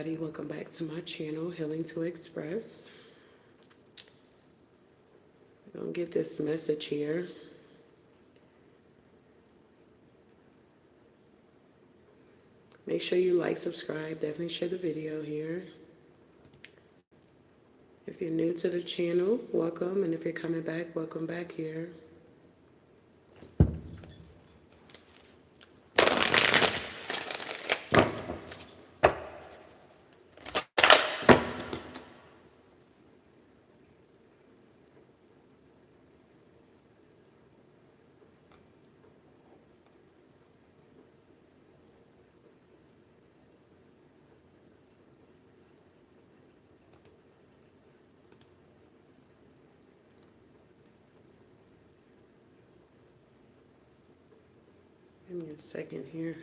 everybody, welcome back to my channel, Healing to Express. We're gonna get this message here. Make sure you like, subscribe, definitely share the video here. If you're new to the channel, welcome, and if you're coming back, welcome back here. Give me a second here.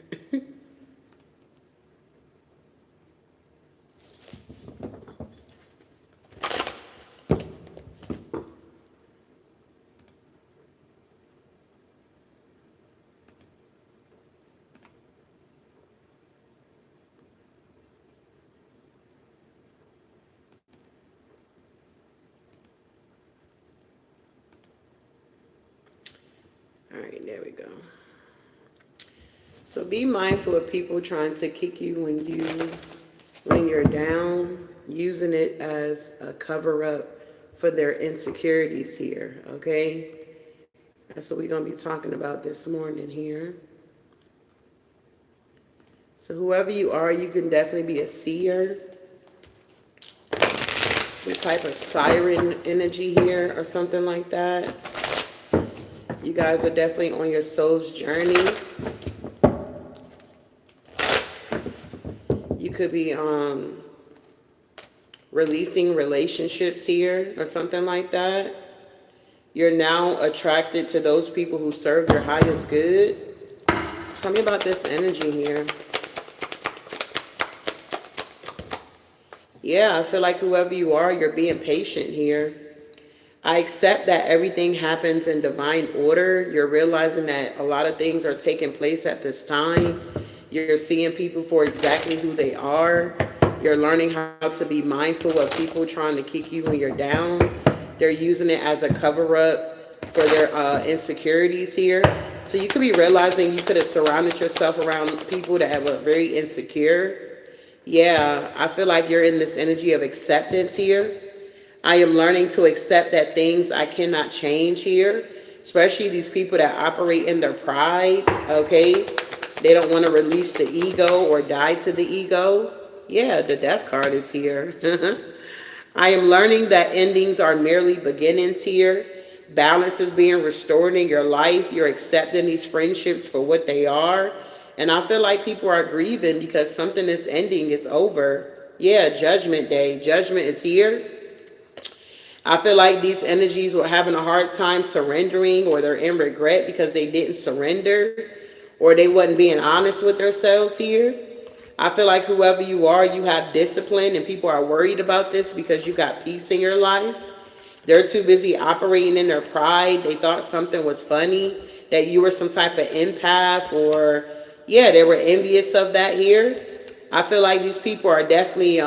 All right, there we go. So be mindful of people trying to kick you when you're down, using it as a cover up for their insecurities here, okay? That's what we're going to be talking about this morning here. So whoever you are, you can definitely be a seer, some type of siren energy here or something like that. You guys are definitely on your soul's journey. You could be releasing relationships here or something like that. You're now attracted to those people who serve your highest good. Tell me about this energy here. Yeah, I feel like whoever you are, you're being patient here. I accept that everything happens in divine order. You're realizing that a lot of things are taking place at this time. You're seeing people for exactly who they are. You're learning how to be mindful of people trying to kick you when you're down. They're using it as a cover-up for their insecurities here. So you could be realizing you could have surrounded yourself around people that were very insecure. Yeah, I feel like you're in this energy of acceptance here. I am learning to accept that things I cannot change here, especially these people that operate in their pride, okay? They don't want to release the ego or die to the ego. Yeah, the death card is here. I am learning that endings are merely beginnings here. Balance is being restored in your life. You're accepting these friendships for what they are. And I feel like people are grieving because something is ending, is over. Yeah, judgment day. Judgment is here. I feel like these energies were having a hard time surrendering, or they're in regret because they didn't surrender, or they wasn't being honest with themselves here. I feel like whoever you are, you have discipline, and people are worried about this because you got peace in your life. They're too busy operating in their pride. They thought something was funny, that you were some type of empath, or yeah, they were envious of that here. I feel like these people are definitely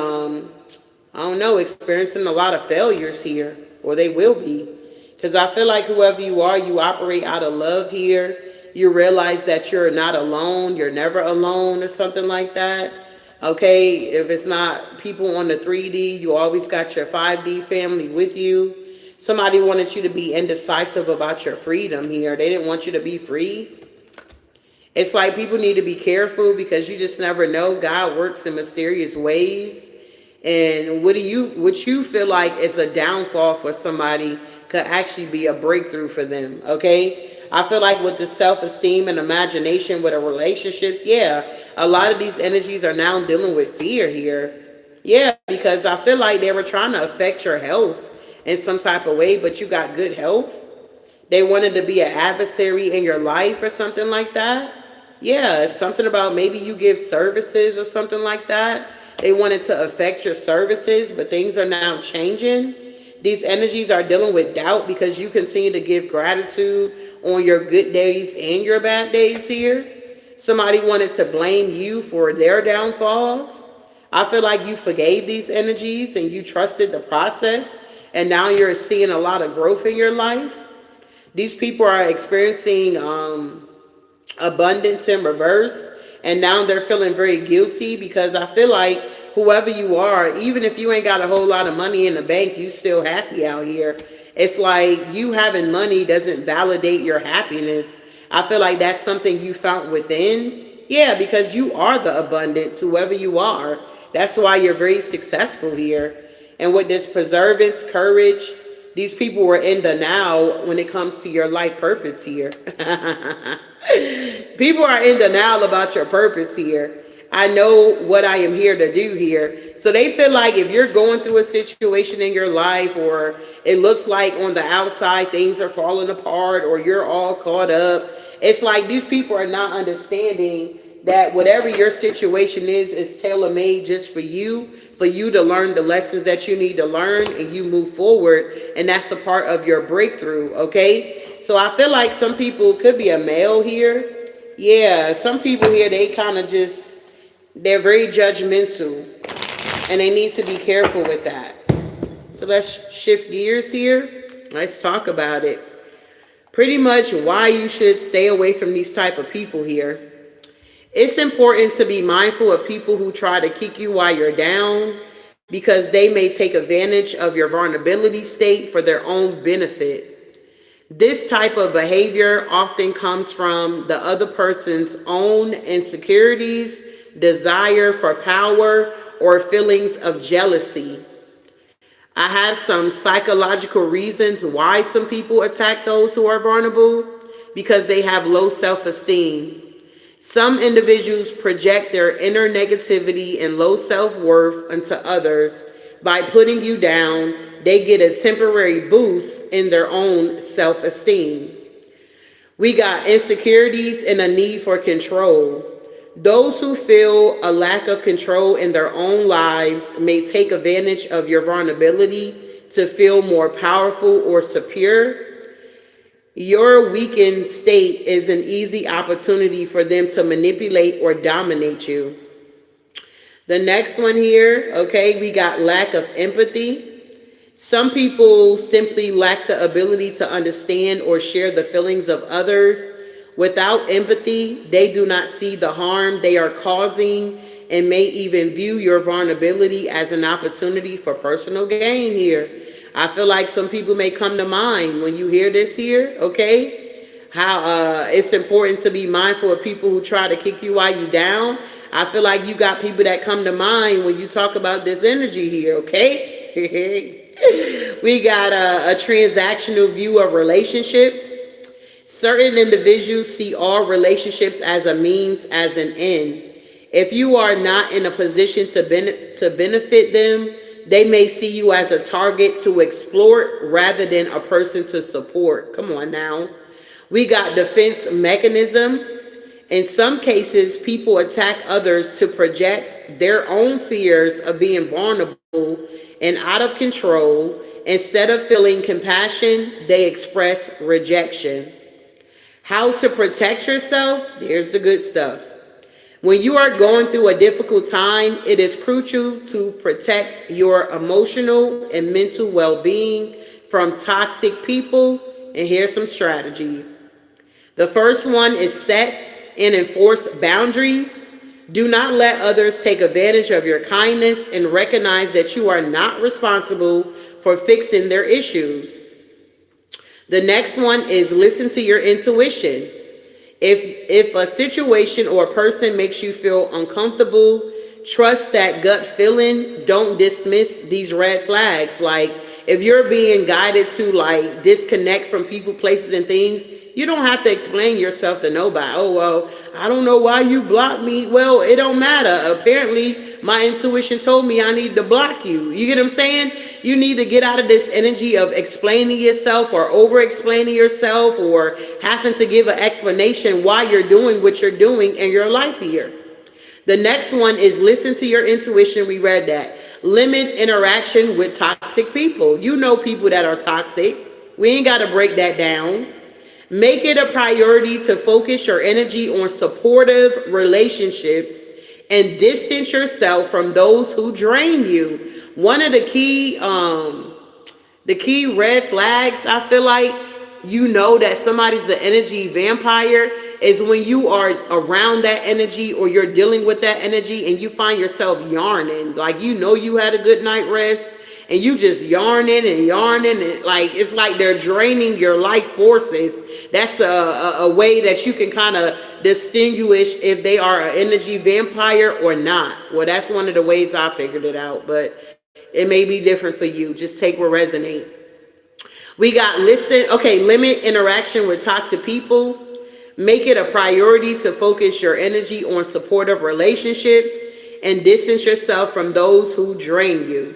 I don't know, experiencing a lot of failures here, or they will be. Because I feel like whoever you are, you operate out of love here. You realize that you're not alone. You're never alone or something like that. Okay, if it's not people on the 3D, you always got your 5D family with you. Somebody wanted you to be indecisive about your freedom here. They didn't want you to be free. It's like people need to be careful because you just never know. God works in mysterious ways. And what you feel like is a downfall for somebody could actually be a breakthrough for them, okay? I feel like with the self-esteem and imagination with the relationships, yeah, a lot of these energies are now dealing with fear here. Yeah, because I feel like they were trying to affect your health in some type of way, but you got good health. They wanted to be an adversary in your life or something like that. Yeah, it's something about maybe you give services or something like that. They wanted to affect your services, but things are now changing. These energies are dealing with doubt because you continue to give gratitude on your good days and your bad days here. Somebody wanted to blame you for their downfalls. I feel like you forgave these energies and you trusted the process, and now you're seeing a lot of growth in your life. These people are experiencing abundance in reverse, and now they're feeling very guilty because I feel like whoever you are, even if you ain't got a whole lot of money in the bank, you still happy out here. It's like you having money doesn't validate your happiness. I feel like that's something you found within. Yeah, because you are the abundance, whoever you are. That's why you're very successful here. And with this perseverance, courage, these people were in the now when it comes to your life purpose here. People are in denial about your purpose here. I know what I am here to do here. So they feel like if you're going through a situation in your life, or it looks like on the outside things are falling apart, or you're all caught up, it's like these people are not understanding that whatever your situation is tailor-made just for you to learn the lessons that you need to learn, and you move forward, and that's a part of your breakthrough, okay? So I feel like some people, could be a male here. Yeah, some people here, they kind of just, they're very judgmental, and they need to be careful with that. So let's shift gears here. Let's talk about it. Pretty much why you should stay away from these type of people here. It's important to be mindful of people who try to kick you while you're down, because they may take advantage of your vulnerability state for their own benefit. This type of behavior often comes from the other person's own insecurities, desire for power, or feelings of jealousy. I have some psychological reasons why some people attack those who are vulnerable: because they have low self-esteem. Some individuals project their inner negativity and low self-worth onto others. By putting you down, they get a temporary boost in their own self-esteem. We got insecurities and a need for control. Those who feel a lack of control in their own lives may take advantage of your vulnerability to feel more powerful or superior. Your weakened state is an easy opportunity for them to manipulate or dominate you. The next one here, okay, we got lack of empathy. Some people simply lack the ability to understand or share the feelings of others. Without empathy, they do not see the harm they are causing, and may even view your vulnerability as an opportunity for personal gain here. I feel like some people may come to mind when you hear this here, okay? How it's important to be mindful of people who try to kick you while you down. I feel like you got people that come to mind when you talk about this energy here, okay? We got a transactional view of relationships. Certain individuals see all relationships as a means, as an end. If you are not in a position to benefit them, they may see you as a target to exploit rather than a person to support. Come on now. We got defense mechanism. In some cases, people attack others to project their own fears of being vulnerable and out of control. Instead of feeling compassion, they express rejection. How to protect yourself? Here's the good stuff. When you are going through a difficult time, it is crucial to protect your emotional and mental well-being from toxic people. And here's some strategies. The first one is set and enforce boundaries. Do not let others take advantage of your kindness, and recognize that you are not responsible for fixing their issues. The next one is listen to your intuition. If a situation or a person makes you feel uncomfortable, trust that gut feeling. Don't dismiss these red flags. Like, if you're being guided to like disconnect from people, places, and things, you don't have to explain yourself to nobody. Oh, well, I don't know why you blocked me. Well, it don't matter. Apparently, my intuition told me I need to block you. You get what I'm saying? You need to get out of this energy of explaining yourself or over-explaining yourself or having to give an explanation why you're doing what you're doing in your life here. The next one is listen to your intuition. We read that. Limit interaction with toxic people. You know people that are toxic. We ain't got to break that down. Make it a priority to focus your energy on supportive relationships and distance yourself from those who drain you. One of the key red flags, I feel like, you know that somebody's an energy vampire, is when you are around that energy or you're dealing with that energy and you find yourself yarning. Like, you know, you had a good night rest and you just yarning and yarning, and like it's like they're draining your life forces. That's a way that you can kind of distinguish if they are an energy vampire or not. Well, that's one of the ways I figured it out, but it may be different for you. Just take what resonate. We got limit interaction with toxic people. Make it a priority to focus your energy on supportive relationships and distance yourself from those who drain you.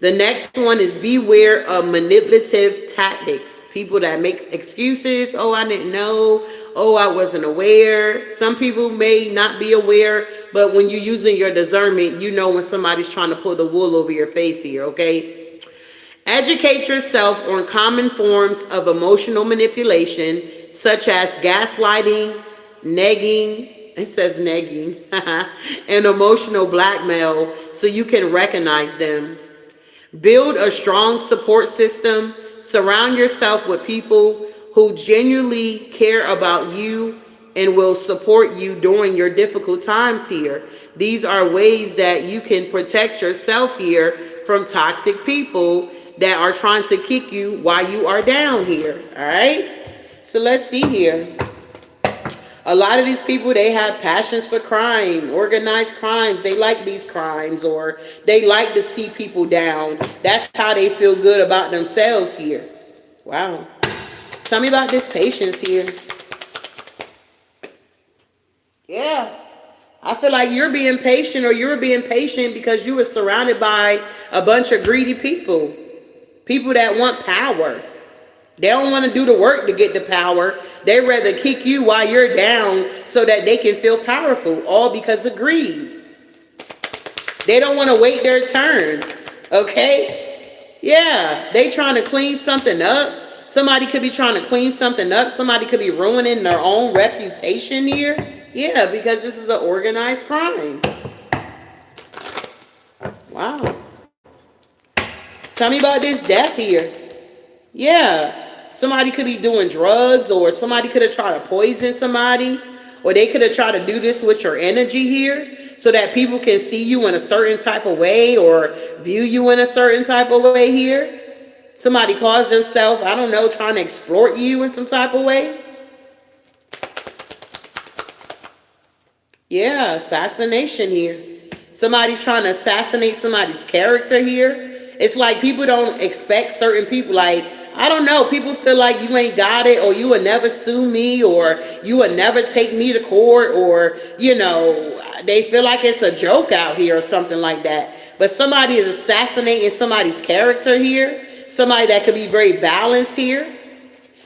The next one is beware of manipulative tactics. People that make excuses. Oh, I didn't know. Oh, I wasn't aware. Some people may not be aware, but when you're using your discernment, you know when somebody's trying to pull the wool over your face here, okay? Educate yourself on common forms of emotional manipulation, such as gaslighting, negging, it says negging, and emotional blackmail, so you can recognize them. Build a strong support system. Surround yourself with people who genuinely care about you and will support you during your difficult times here. These are ways that you can protect yourself here from toxic people that are trying to kick you while you are down here. All right? So let's see here. A lot of these people, they have passions for crime, organized crimes. They like these crimes, or they like to see people down. That's how they feel good about themselves here. Wow. Tell me about this patience here. Yeah. I feel like you're being patient, or you're being patient because you were surrounded by a bunch of greedy people. People that want power. They don't want to do the work to get the power. They rather kick you while you're down so that they can feel powerful, all because of greed. They don't want to wait their turn, okay? Yeah, they trying to clean something up. Somebody could be trying to clean something up. Somebody could be ruining their own reputation here. Yeah, because this is an organized crime. Wow. Tell me about this death here. Yeah. Somebody could be doing drugs, or somebody could have tried to poison somebody, or they could have tried to do this with your energy here so that people can see you in a certain type of way or view you in a certain type of way here. Somebody calls themselves, I don't know, trying to exploit you in some type of way. Yeah, assassination here. Somebody's trying to assassinate somebody's character here. It's like people don't expect certain people, like, I don't know, people feel like you ain't got it, or you would never sue me, or you would never take me to court, or, you know, they feel like it's a joke out here or something like that. But somebody is assassinating somebody's character here. Somebody that could be very balanced here.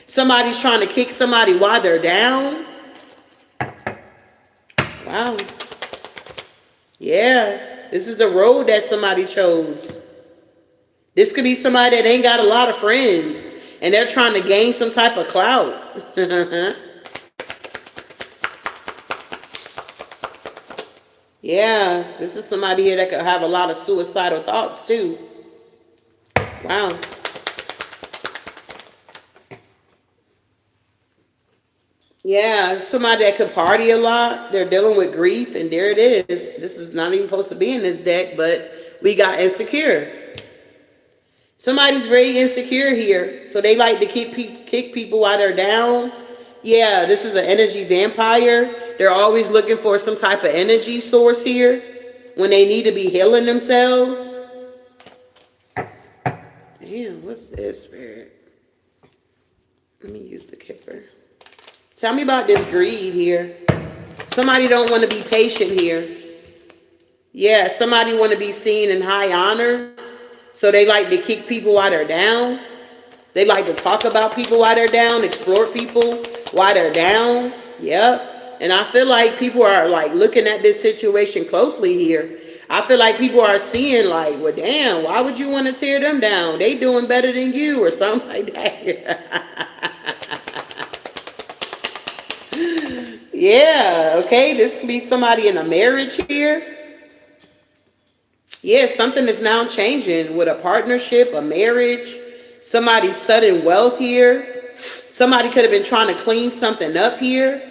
Somebody's trying to kick somebody while they're down. Wow. Yeah, this is the road that somebody chose. This could be somebody that ain't got a lot of friends, and they're trying to gain some type of clout. Yeah, this is somebody here that could have a lot of suicidal thoughts too. Wow. Yeah, somebody that could party a lot. They're dealing with grief, and there it is. This is not even supposed to be in this deck, but we got insecure. Somebody's very insecure here, so they like to kick people while they're down. Yeah, this is an energy vampire. They're always looking for some type of energy source here when they need to be healing themselves. Damn, what's this, spirit? Let me use the kipper. Tell me about this greed here. Somebody don't want to be patient here. Yeah, somebody want to be seen in high honor. So they like to kick people while they're down. They like to talk about people while they're down, exploit people while they're down. Yep. And I feel like people are like looking at this situation closely here. I feel like people are seeing like, well, damn, why would you want to tear them down? They doing better than you, or something like that. Yeah, okay. This could be somebody in a marriage here. Yeah, something is now changing with a partnership, a marriage, somebody's sudden wealth here. Somebody could have been trying to clean something up here.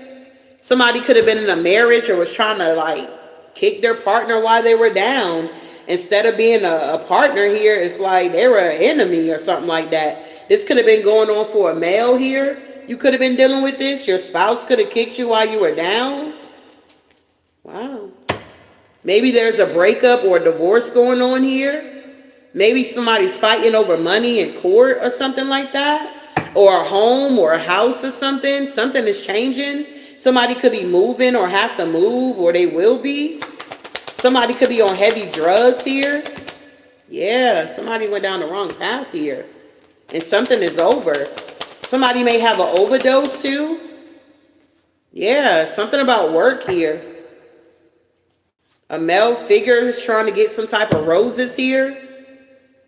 Somebody could have been in a marriage or was trying to like kick their partner while they were down. Instead of being a partner here, it's like they were an enemy or something like that. This could have been going on for a male here. You could have been dealing with this. Your spouse could have kicked you while you were down. Wow. Maybe there's a breakup or a divorce going on here. Maybe somebody's fighting over money in court or something like that. Or a home or a house or something. Something is changing. Somebody could be moving or have to move, or they will be. Somebody could be on heavy drugs here. Yeah, somebody went down the wrong path here. And something is over. Somebody may have an overdose too. Yeah, something about work here. A male figure is trying to get some type of roses here.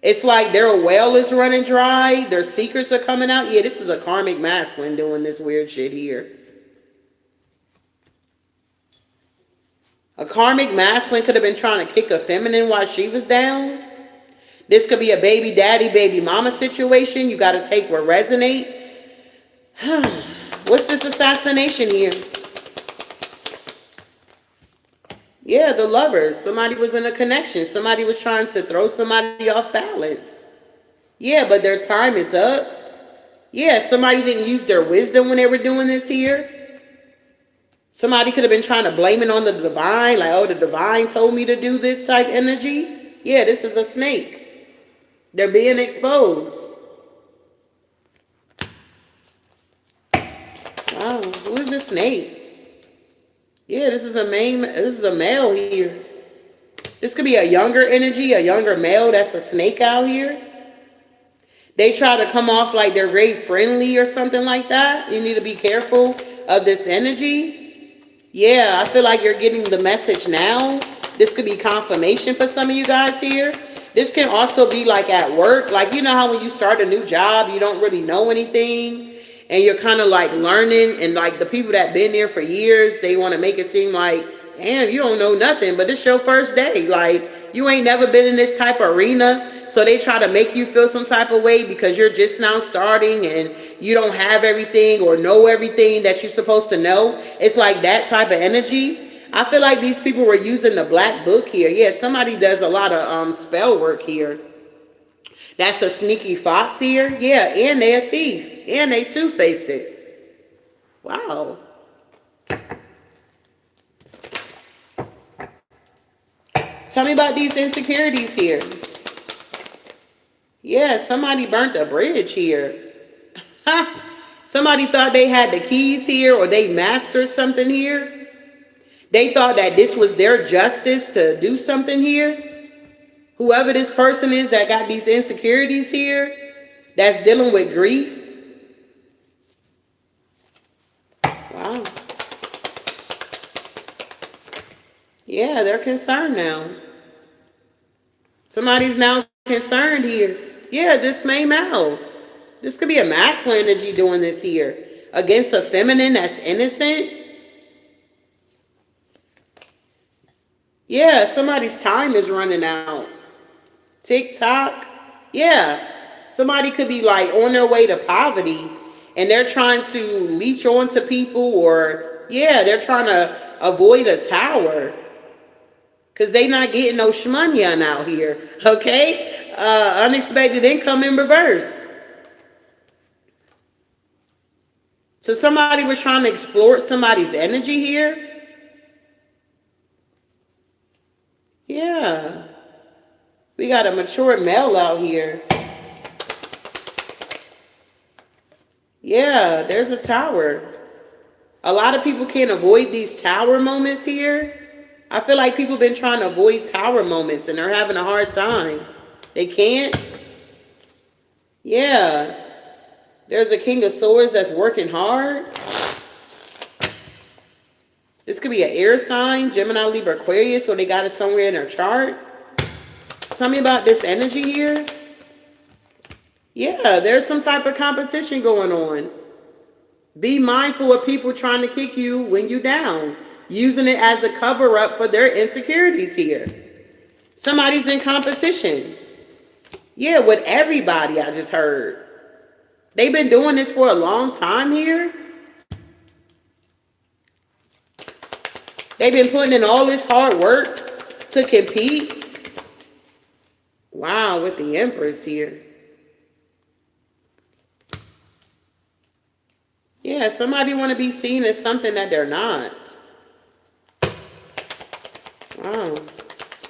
It's like their well is running dry. Their secrets are coming out. Yeah, this is a karmic masculine doing this weird shit here. A karmic masculine could have been trying to kick a feminine while she was down. This could be a baby daddy, baby mama situation. You got to take what resonate. What's this assassination here? Yeah, the lovers. Somebody was in a connection. Somebody was trying to throw somebody off balance. Yeah, but their time is up. Yeah, somebody didn't use their wisdom when they were doing this here. Somebody could have been trying to blame it on the divine. Like, oh, the divine told me to do this type energy. Yeah, this is a snake. They're being exposed. Wow, who is this snake? Yeah, this is a male here. This could be a younger energy, a younger male that's a snake out here. They try to come off like they're very friendly or something like that. You need to be careful of this energy. Yeah, I feel like you're getting the message now. This could be confirmation for some of you guys here. This can also be like at work. Like, you know how when you start a new job, you don't really know anything. And you're kind of like learning, and like the people that been there for years, they want to make it seem like, damn, you don't know nothing, but this your first day. Like, you ain't never been in this type of arena. So they try to make you feel some type of way because you're just now starting and you don't have everything or know everything that you're supposed to know. It's like that type of energy. I feel like these people were using the black book here. Yeah, somebody does a lot of spell work here. That's a sneaky fox here. Yeah, and they're a thief. And they two-faced it. Wow. Tell me about these insecurities here. Yeah, somebody burnt a bridge here. Somebody thought they had the keys here, or they mastered something here. They thought that this was their justice to do something here. Whoever this person is that got these insecurities here, that's dealing with grief. Wow. Yeah, they're concerned now. Somebody's now concerned here. Yeah, this may male. This could be a masculine energy doing this here. Against a feminine that's innocent. Yeah, somebody's time is running out. TikTok. Yeah. Somebody could be like on their way to poverty and they're trying to leech on to people, or yeah, they're trying to avoid a tower because they not getting no shmoney out here. Okay. Unexpected income in reverse. So somebody was trying to exploit somebody's energy here. Yeah. We got a mature male out here. Yeah, there's a tower. A lot of people can't avoid these tower moments here. I feel like people been trying to avoid tower moments and they're having a hard time. They can't. Yeah. There's a King of Swords that's working hard. This could be an air sign, Gemini, Libra, Aquarius, or they got it somewhere in their chart. Tell me about this energy here. Yeah, there's some type of competition going on. Be mindful of people trying to kick you when you down, using it as a cover up for their insecurities here. Somebody's in competition. Yeah, with everybody, I just heard. They've been doing this for a long time here. They've been putting in all this hard work to compete. Wow, with the Empress here. Yeah, somebody want to be seen as something that they're not. Wow.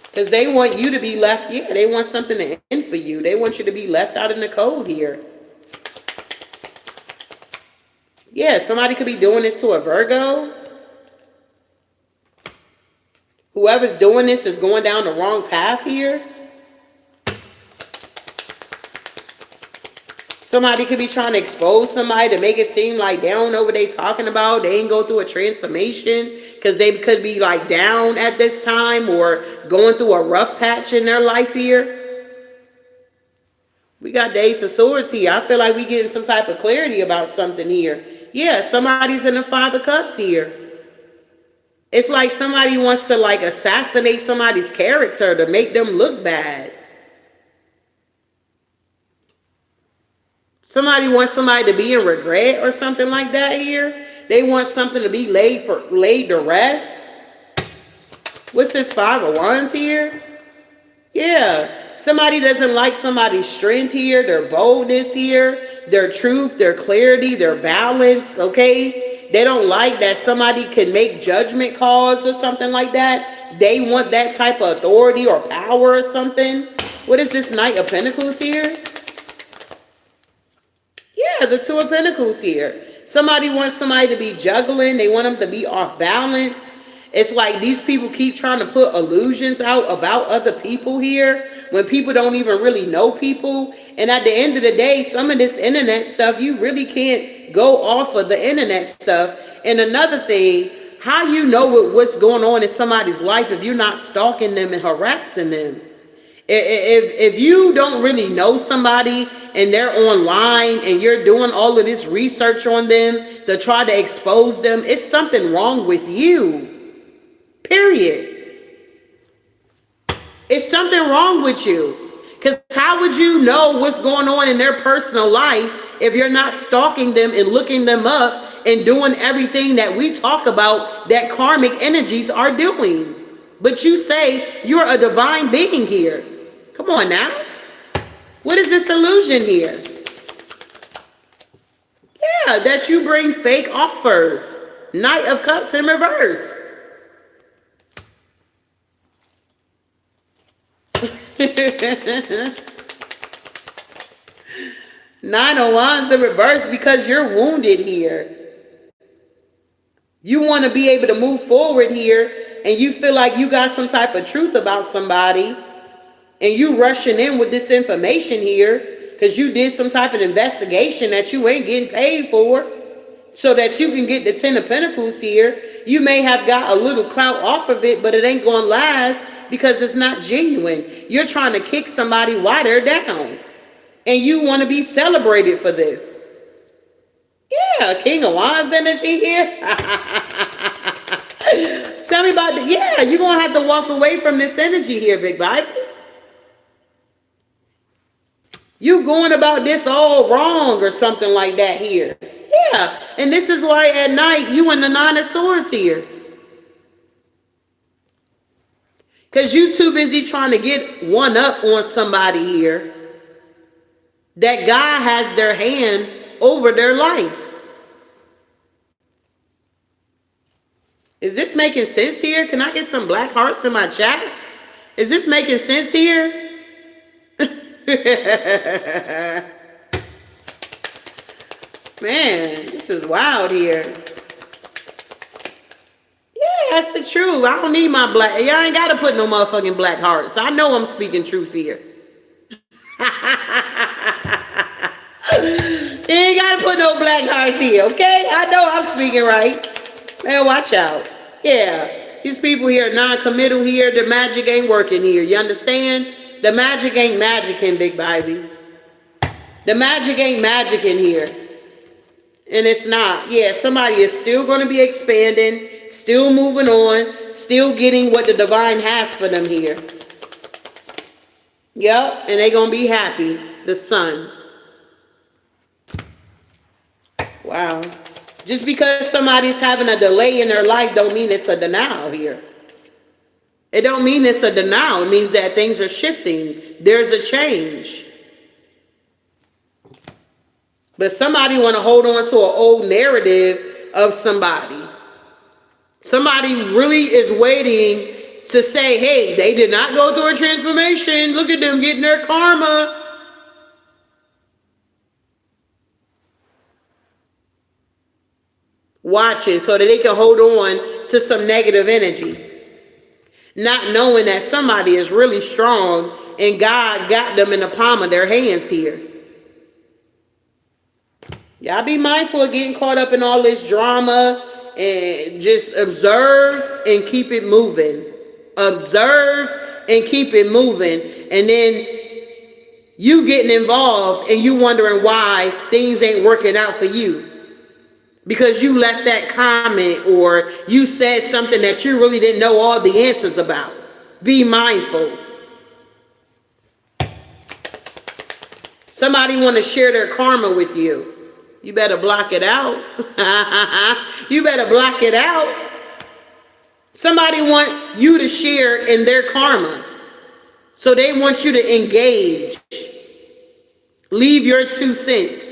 Because they want you to be left, yeah, they want something to end for you. They want you to be left out in the cold here. Yeah, somebody could be doing this to a Virgo. Whoever's doing this is going down the wrong path here. Somebody could be trying to expose somebody to make it seem like they don't know what they talking about. They ain't go through a transformation because they could be like down at this time or going through a rough patch in their life here. We got the Ace of Swords here. I feel like we getting some type of clarity about something here. Yeah, somebody's in the Five of Cups here. It's like somebody wants to like assassinate somebody's character to make them look bad. Somebody wants somebody to be in regret or something like that here. They want something to be laid to rest. What's this Five of Wands here? Yeah, somebody doesn't like somebody's strength here, their boldness here, their truth, their clarity, their balance, okay? They don't like that somebody can make judgment calls or something like that. They want that type of authority or power or something. What is this Knight of Pentacles here? Yeah, the Two of Pentacles here. Somebody wants somebody to be juggling. They want them to be off balance. It's like these people keep trying to put illusions out about other people here when people don't even really know people. And at the end of the day, some of this internet stuff, you really can't go off of the internet stuff. And another thing, how you know what's going on in somebody's life if you're not stalking them and harassing them? If you don't really know somebody and they're online and you're doing all of this research on them to try to expose them, it's something wrong with you. Period. It's something wrong with you. Because how would you know what's going on in their personal life if you're not stalking them and looking them up and doing everything that we talk about that karmic energies are doing? But you say you're a divine being here. Come on now. What is this illusion here? Yeah, that you bring fake offers. Knight of Cups in reverse. Nine of Wands in reverse because you're wounded here. You want to be able to move forward here and you feel like you got some type of truth about somebody and you rushing in with this information here because you did some type of investigation that you ain't getting paid for so that you can get the Ten of Pentacles here. You may have got a little clout off of it, but it ain't going to last because it's not genuine. You're trying to kick somebody while they're down and you want to be celebrated for this. Yeah, King of Wands energy here. Tell me about the, yeah, you're going to have to walk away from this energy here, Big Baby. You going about this all wrong or something like that here. Yeah, and this is why at night you in the Nine of Swords here. Because you too busy trying to get one up on somebody here that God has their hand over their life. Is this making sense here? Can I get some black hearts in my chat? Is this making sense here? Man, this is wild here. Yeah, that's the truth. I don't need my black. Y'all ain't got to put no motherfucking black hearts. I know I'm speaking truth here. You ain't got to put no black hearts here, okay? I know I'm speaking right. Man, watch out. Yeah, these people here are non-committal here. The magic ain't working here. You understand? The magic ain't magic in Big Baby. The magic ain't magic in here. And it's not. Yeah, somebody is still going to be expanding, still moving on, still getting what the divine has for them here. Yep, and they're going to be happy. The sun. Wow. Just because somebody's having a delay in their life don't mean it's a denial here. It don't mean it's a denial. It means that things are shifting. There's a change. But somebody want to hold on to an old narrative of somebody. Somebody really is waiting to say, hey, they did not go through a transformation. Look at them getting their karma. Watch it so that they can hold on to some negative energy. Not knowing that somebody is really strong and God got them in the palm of their hands here. Y'all be mindful of getting caught up in all this drama and just observe and keep it moving. Observe and keep it moving. And then you getting involved and you wondering why things ain't working out for you. Because you left that comment or you said something that you really didn't know all the answers about. Be mindful. Somebody want to share their karma with you. You better block it out. You better block it out. Somebody want you to share in their karma. So they want you to engage. Leave your 2 cents.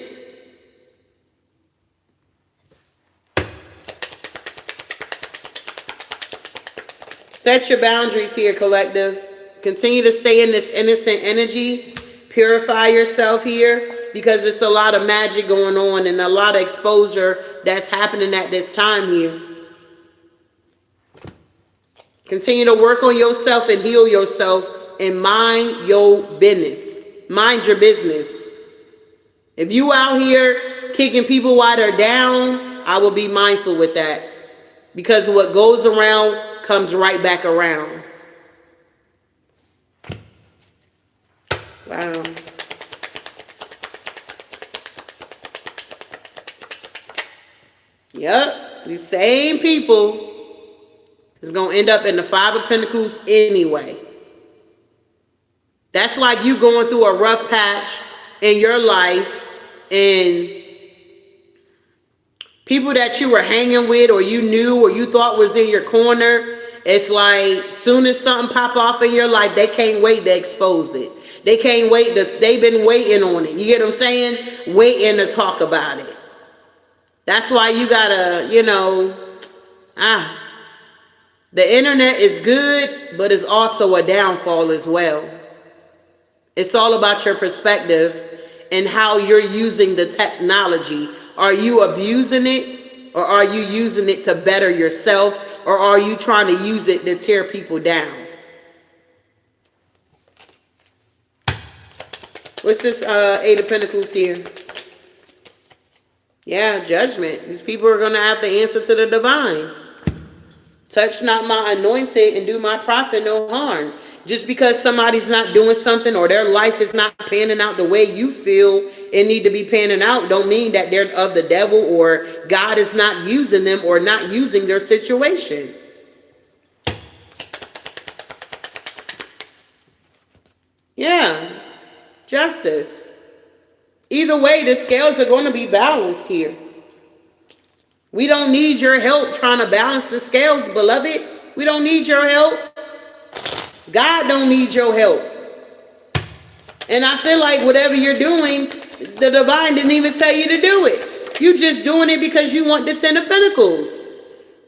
Set your boundaries here, collective. Continue to stay in this innocent energy. Purify yourself here because there's a lot of magic going on and a lot of exposure that's happening at this time here. Continue to work on yourself and heal yourself and mind your business. Mind your business. If you out here kicking people while they're down, I will be mindful with that. Because what goes around comes right back around. Wow. Yep, these same people is going to end up in the 5 of Pentacles anyway. That's like you going through a rough patch in your life and people that you were hanging with or you knew or you thought was in your corner, it's like soon as something pop off in your life, they can't wait to expose it. They can't wait. They've been waiting on it. You get what I'm saying? Waiting to talk about it. That's why you gotta, the internet is good, but it's also a downfall as well. It's all about your perspective and how you're using the technology. Are you abusing it, or are you using it to better yourself, or are you trying to use it to tear people down? What's this 8 of Pentacles here? Yeah, judgment. These people are going to have to answer to the divine. Touch not my anointed and do my prophet no harm. Just because somebody's not doing something or their life is not panning out the way you feel it need to be panning out, don't mean that they're of the devil or God is not using them or not using their situation. Yeah, justice. Either way, the scales are going to be balanced here. We don't need your help trying to balance the scales, beloved. We don't need your help. God don't need your help. And I feel like whatever you're doing, the divine didn't even tell you to do it. You just doing it because you want the 10 of Pentacles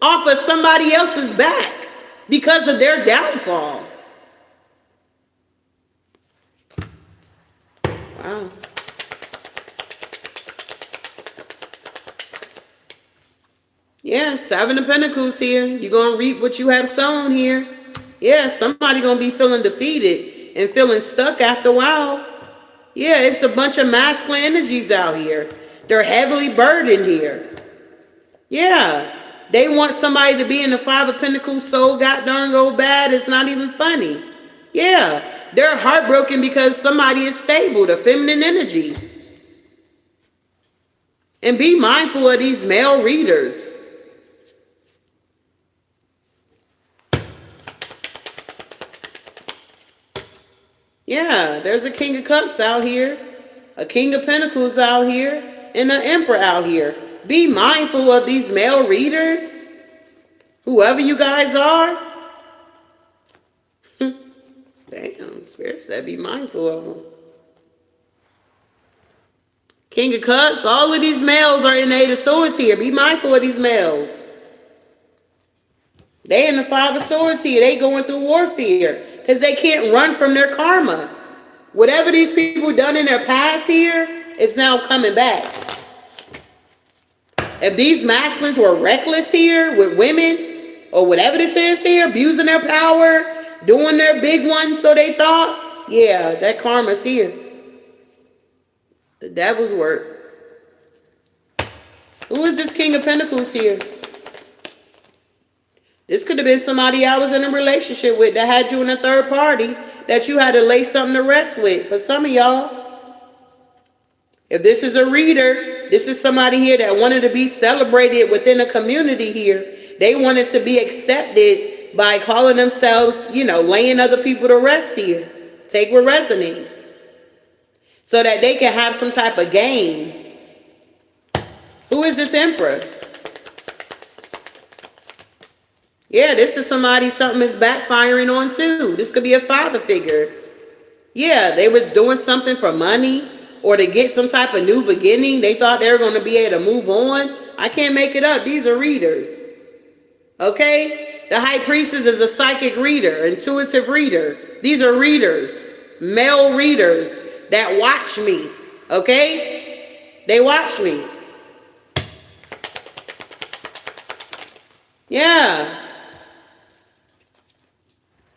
off of somebody else's back because of their downfall. Wow. Yeah, 7 of Pentacles here. You're going to reap what you have sown here. Yeah, somebody going to be feeling defeated and feeling stuck after a while. Yeah, it's a bunch of masculine energies out here. They're heavily burdened here. Yeah, they want somebody to be in the 5 of Pentacles so goddamn go bad, it's not even funny. Yeah, they're heartbroken because somebody is stable, the feminine energy. And be mindful of these male readers. Yeah, there's a King of Cups out here, a King of Pentacles out here, and an Emperor out here. Be mindful of these male readers, whoever you guys are. Damn, Spirit said be mindful of them. King of Cups, all of these males are in Eight of Swords here. Be mindful of these males. They in the Five of Swords here. They going through warfare because they can't run from their karma. Whatever these people done in their past here is now coming back. If these masculines were reckless here with women or whatever this is here, abusing their power, doing their big one, so they thought, yeah, that karma's here. The devil's work. Who is this King of Pentacles here? This could have been somebody I was in a relationship with that had you in a third party that you had to lay something to rest with. For some of y'all, if this is a reader, this is somebody here that wanted to be celebrated within a community here. They wanted to be accepted by calling themselves, you know, laying other people to rest here. Take what resonates. So that they can have some type of gain. Who is this Emperor? Yeah, this is somebody something is backfiring on too. This could be a father figure. Yeah, they was doing something for money or to get some type of new beginning. They thought they were going to be able to move on. I can't make it up. These are readers. Okay? The High Priestess is a psychic reader, intuitive reader. These are readers, male readers that watch me. Okay? They watch me. Yeah.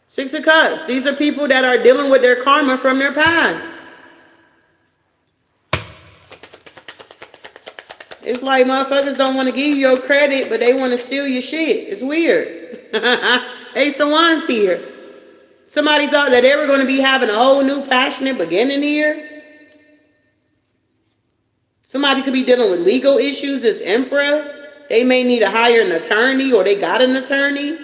Six of Cups. These are people that are dealing with their karma from their past. It's like motherfuckers don't want to give you your credit, but they want to steal your shit. It's weird. Ace of Wands here. Somebody thought that they were going to be having a whole new passionate beginning here. Somebody could be dealing with legal issues, this Emperor. They may need to hire an attorney or they got an attorney.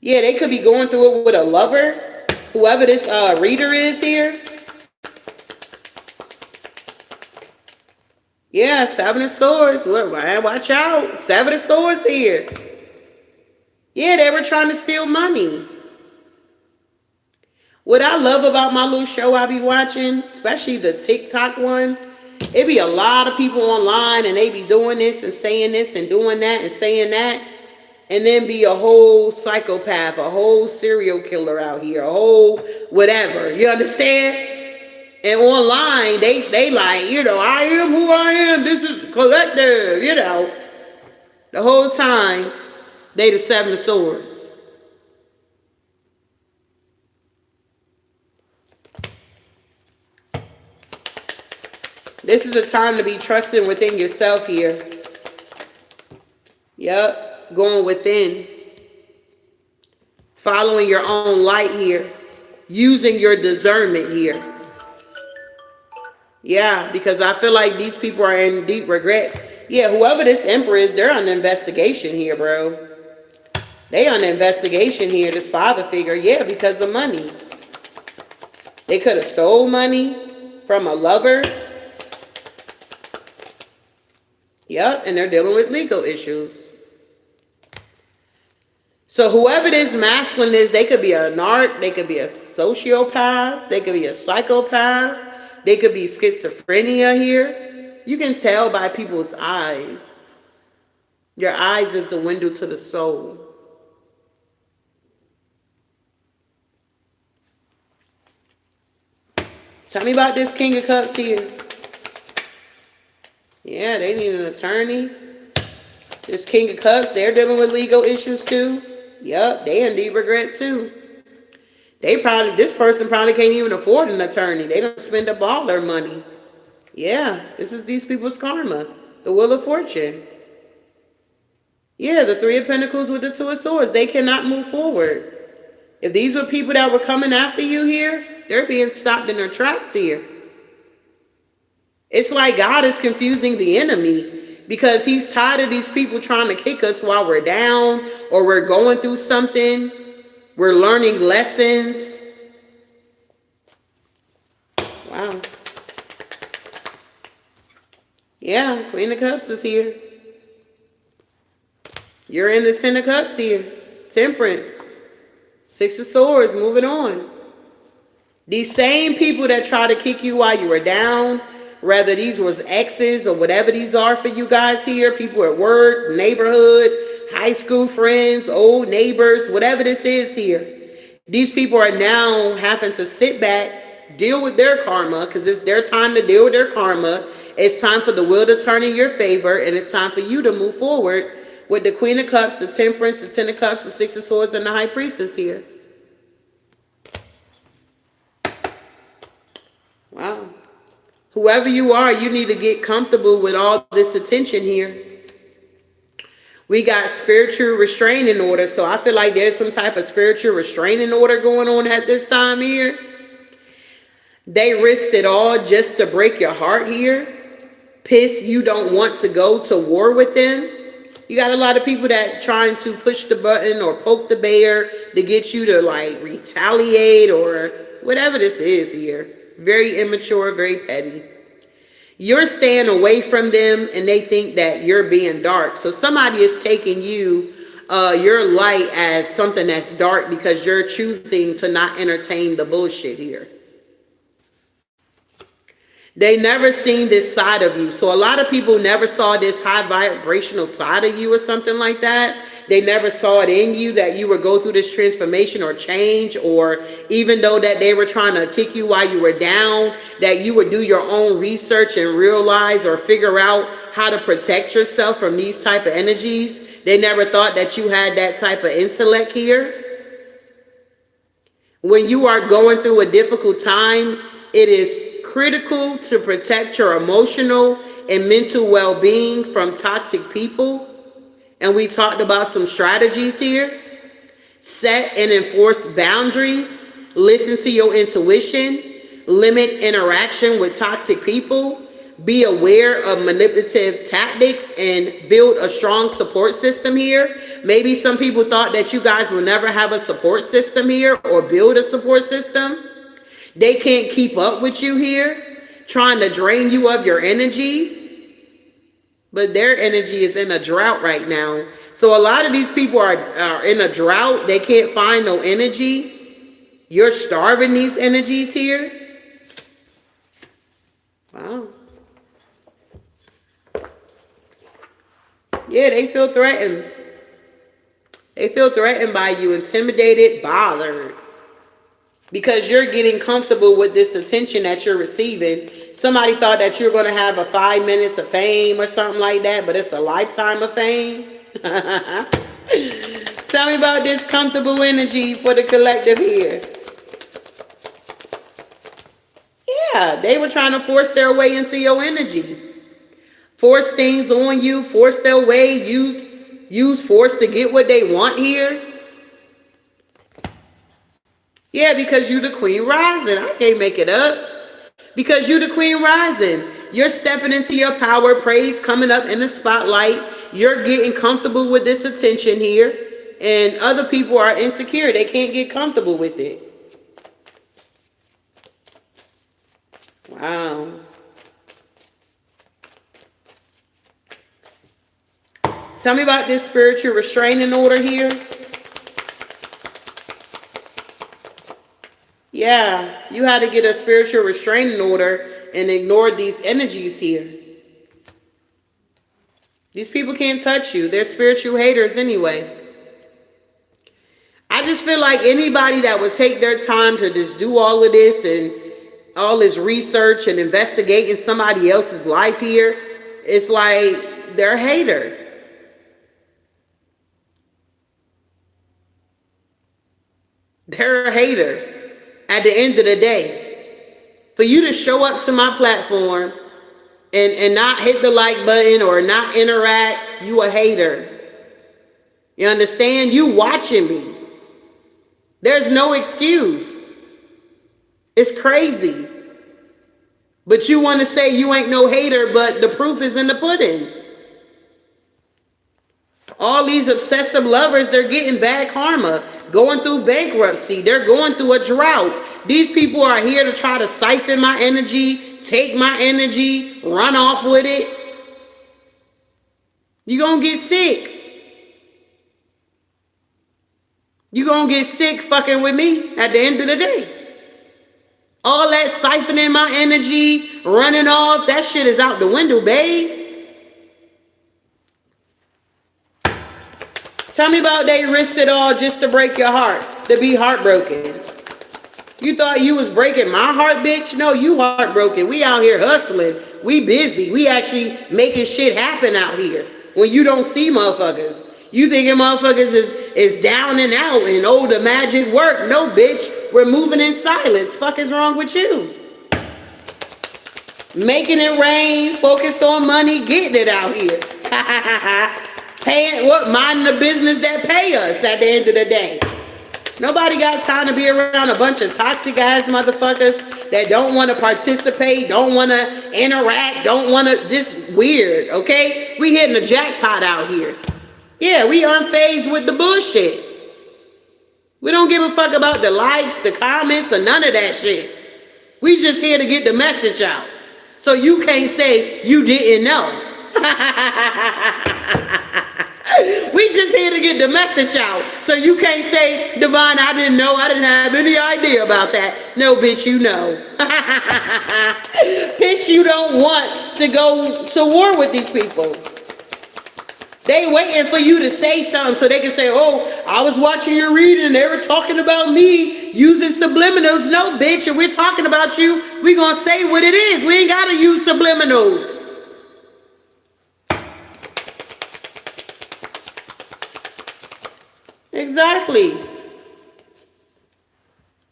Yeah, they could be going through it with a lover, whoever this reader is here. Yeah, Seven of Swords. Watch out. Seven of Swords here. Yeah, they were trying to steal money. What I love about my little show I be watching, especially the TikTok one, it be a lot of people online and they be doing this and saying this and doing that and saying that. And then be a whole psychopath, a whole serial killer out here, a whole whatever. You understand? And online, they like, you know, I am who I am. This is collective, you know. The whole time, they the Seven of Swords. This is a time to be trusting within yourself here. Yep. Going within, following your own light here, using your discernment here. Yeah, because I feel like these people are in deep regret. Yeah, whoever this Emperor is, they're on investigation here, bro. They on investigation here, this father figure. Yeah, because of money. They could have stole money from a lover. Yep, and they're dealing with legal issues. So whoever this masculine is, they could be a narc, they could be a sociopath, they could be a psychopath, they could be schizophrenia here. You can tell by people's eyes. Your eyes is the window to the soul. Tell me about this King of Cups here. Yeah, they need an attorney. This King of Cups, they're dealing with legal issues too. Yep, they in deep regret too. This person probably can't even afford an attorney. They don't spend up all their money. Yeah, this is these people's karma. The Wheel of Fortune. Yeah, the Three of Pentacles with the Two of Swords. They cannot move forward. If these were people that were coming after you here, they're being stopped in their tracks here. It's like God is confusing the enemy because he's tired of these people trying to kick us while we're down or we're going through something. We're learning lessons. Wow. Yeah, Queen of Cups is here. You're in the Ten of Cups here. Temperance. Six of Swords, moving on. These same people that try to kick you while you were down, whether these was exes or whatever these are for you guys here, people at work, neighborhood, high school friends, old neighbors, whatever this is here. These people are now having to sit back, deal with their karma, because it's their time to deal with their karma. It's time for the wheel to turn in your favor, and it's time for you to move forward with the Queen of Cups, the Temperance, the Ten of Cups, the Six of Swords, and the High Priestess here. Wow. Whoever you are, you need to get comfortable with all this attention here. We got spiritual restraining order. So I feel like there's some type of spiritual restraining order going on at this time here. They risked it all just to break your heart here. Piss, you don't want to go to war with them. You got a lot of people that trying to push the button or poke the bear to get you to like retaliate or whatever this is here. Very immature, very petty. You're staying away from them and they think that you're being dark. So somebody is taking you, your light as something that's dark because you're choosing to not entertain the bullshit here. They never seen this side of you. So a lot of people never saw this high vibrational side of you or something like that. They never saw it in you that you would go through this transformation or change, or even though that they were trying to kick you while you were down, that you would do your own research and realize or figure out how to protect yourself from these type of energies. They never thought that you had that type of intellect here. When you are going through a difficult time, it is critical to protect your emotional and mental well-being from toxic people. And we talked about some strategies here. Set and enforce boundaries. Listen to your intuition. Limit interaction with toxic people. Be aware of manipulative tactics and build a strong support system here. Maybe some people thought that you guys will never have a support system here or build a support system. They can't keep up with you here, trying to drain you of your energy. But their energy is in a drought right now. So a lot of these people are in a drought. They can't find no energy. You're starving these energies here. Wow. Yeah, they feel threatened. They feel threatened by you, intimidated, bothered. Because you're getting comfortable with this attention that you're receiving. Somebody thought that you're going to have a 5 minutes of fame or something like that, but it's a lifetime of fame. Tell me about this comfortable energy for the collective here. Yeah, they were trying to force their way into your energy. Force things on you, force their way, use force to get what they want here. Yeah, because you the Queen Rising. I can't make it up. Because you the Queen Rising. You're stepping into your power. Praise coming up in the spotlight. You're getting comfortable with this attention here. And other people are insecure. They can't get comfortable with it. Wow. Tell me about this spiritual restraining order here. Yeah, you had to get a spiritual restraining order and ignore these energies here. These people can't touch you. They're spiritual haters anyway. I just feel like anybody that would take their time to just do all of this and all this research and investigating somebody else's life here, it's like they're a hater. They're a hater. At the end of the day, for you to show up to my platform and not hit the like button or not interact, you a hater. You understand? You watching me. There's no excuse. It's crazy. But you want to say you ain't no hater, but the proof is in the pudding. All these obsessive lovers, they're getting bad karma, going through bankruptcy. They're going through a drought. These people are here to try to siphon my energy, take my energy, run off with it. You're going to get sick. You're going to get sick fucking with me at the end of the day. All that siphoning my energy, running off, that shit is out the window, babe. Tell me about they risked it all just to break your heart, to be heartbroken. You thought you was breaking my heart, bitch? No, you heartbroken. We out here hustling. We busy. We actually making shit happen out here. When you don't see motherfuckers. You thinking motherfuckers is down and out and oh, the magic work. No, bitch. We're moving in silence. Fuck is wrong with you? Making it rain, focused on money, getting it out here. Paying what? Minding the business that pay us at the end of the day. Nobody got time to be around a bunch of toxic ass motherfuckers that don't want to participate, don't want to interact, don't want to, just weird, okay? We hitting the jackpot out here. Yeah, we unfazed with the bullshit. We don't give a fuck about the likes, the comments, or none of that shit. We just here to get the message out. So you can't say you didn't know. We just here to get the message out. So you can't say, Divine, I didn't know. I didn't have any idea about that. No, bitch, you know. Bitch, you don't want to go to war with these people. They waiting for you to say something so they can say, oh, I was watching your reading. They were talking about me using subliminals. No, bitch, if we're talking about you, we going to say what it is. We ain't got to use subliminals. Exactly.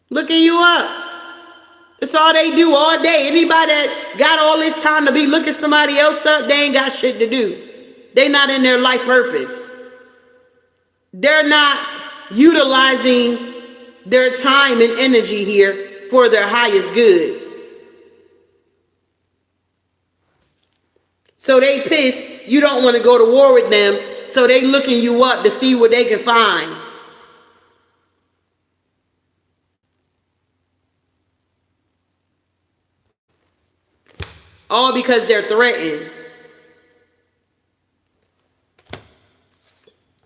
Looking you up. That's all they do all day. Anybody that got all this time to be looking somebody else up, they ain't got shit to do. They not in their life purpose. They're not utilizing their time and energy here for their highest good. So they pissed. You don't want to go to war with them. So they looking you up to see what they can find. All because they're threatened.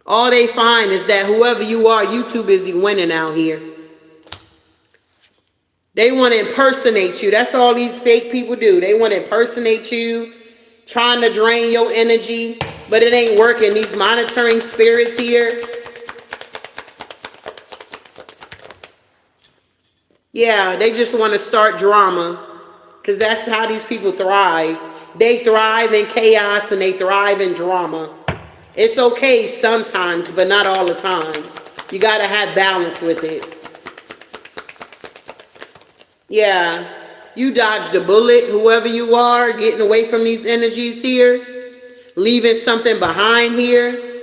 All they find is that whoever you are, you too busy winning out here. They want to impersonate you. That's all these fake people do. They want to impersonate you, trying to drain your energy, but it ain't working. These monitoring spirits here. Yeah, they just want to start drama because that's how these people thrive. They thrive in chaos and they thrive in drama. It's okay sometimes, but not all the time. You got to have balance with it. Yeah, you dodged a bullet, whoever you are, getting away from these energies here, leaving something behind here,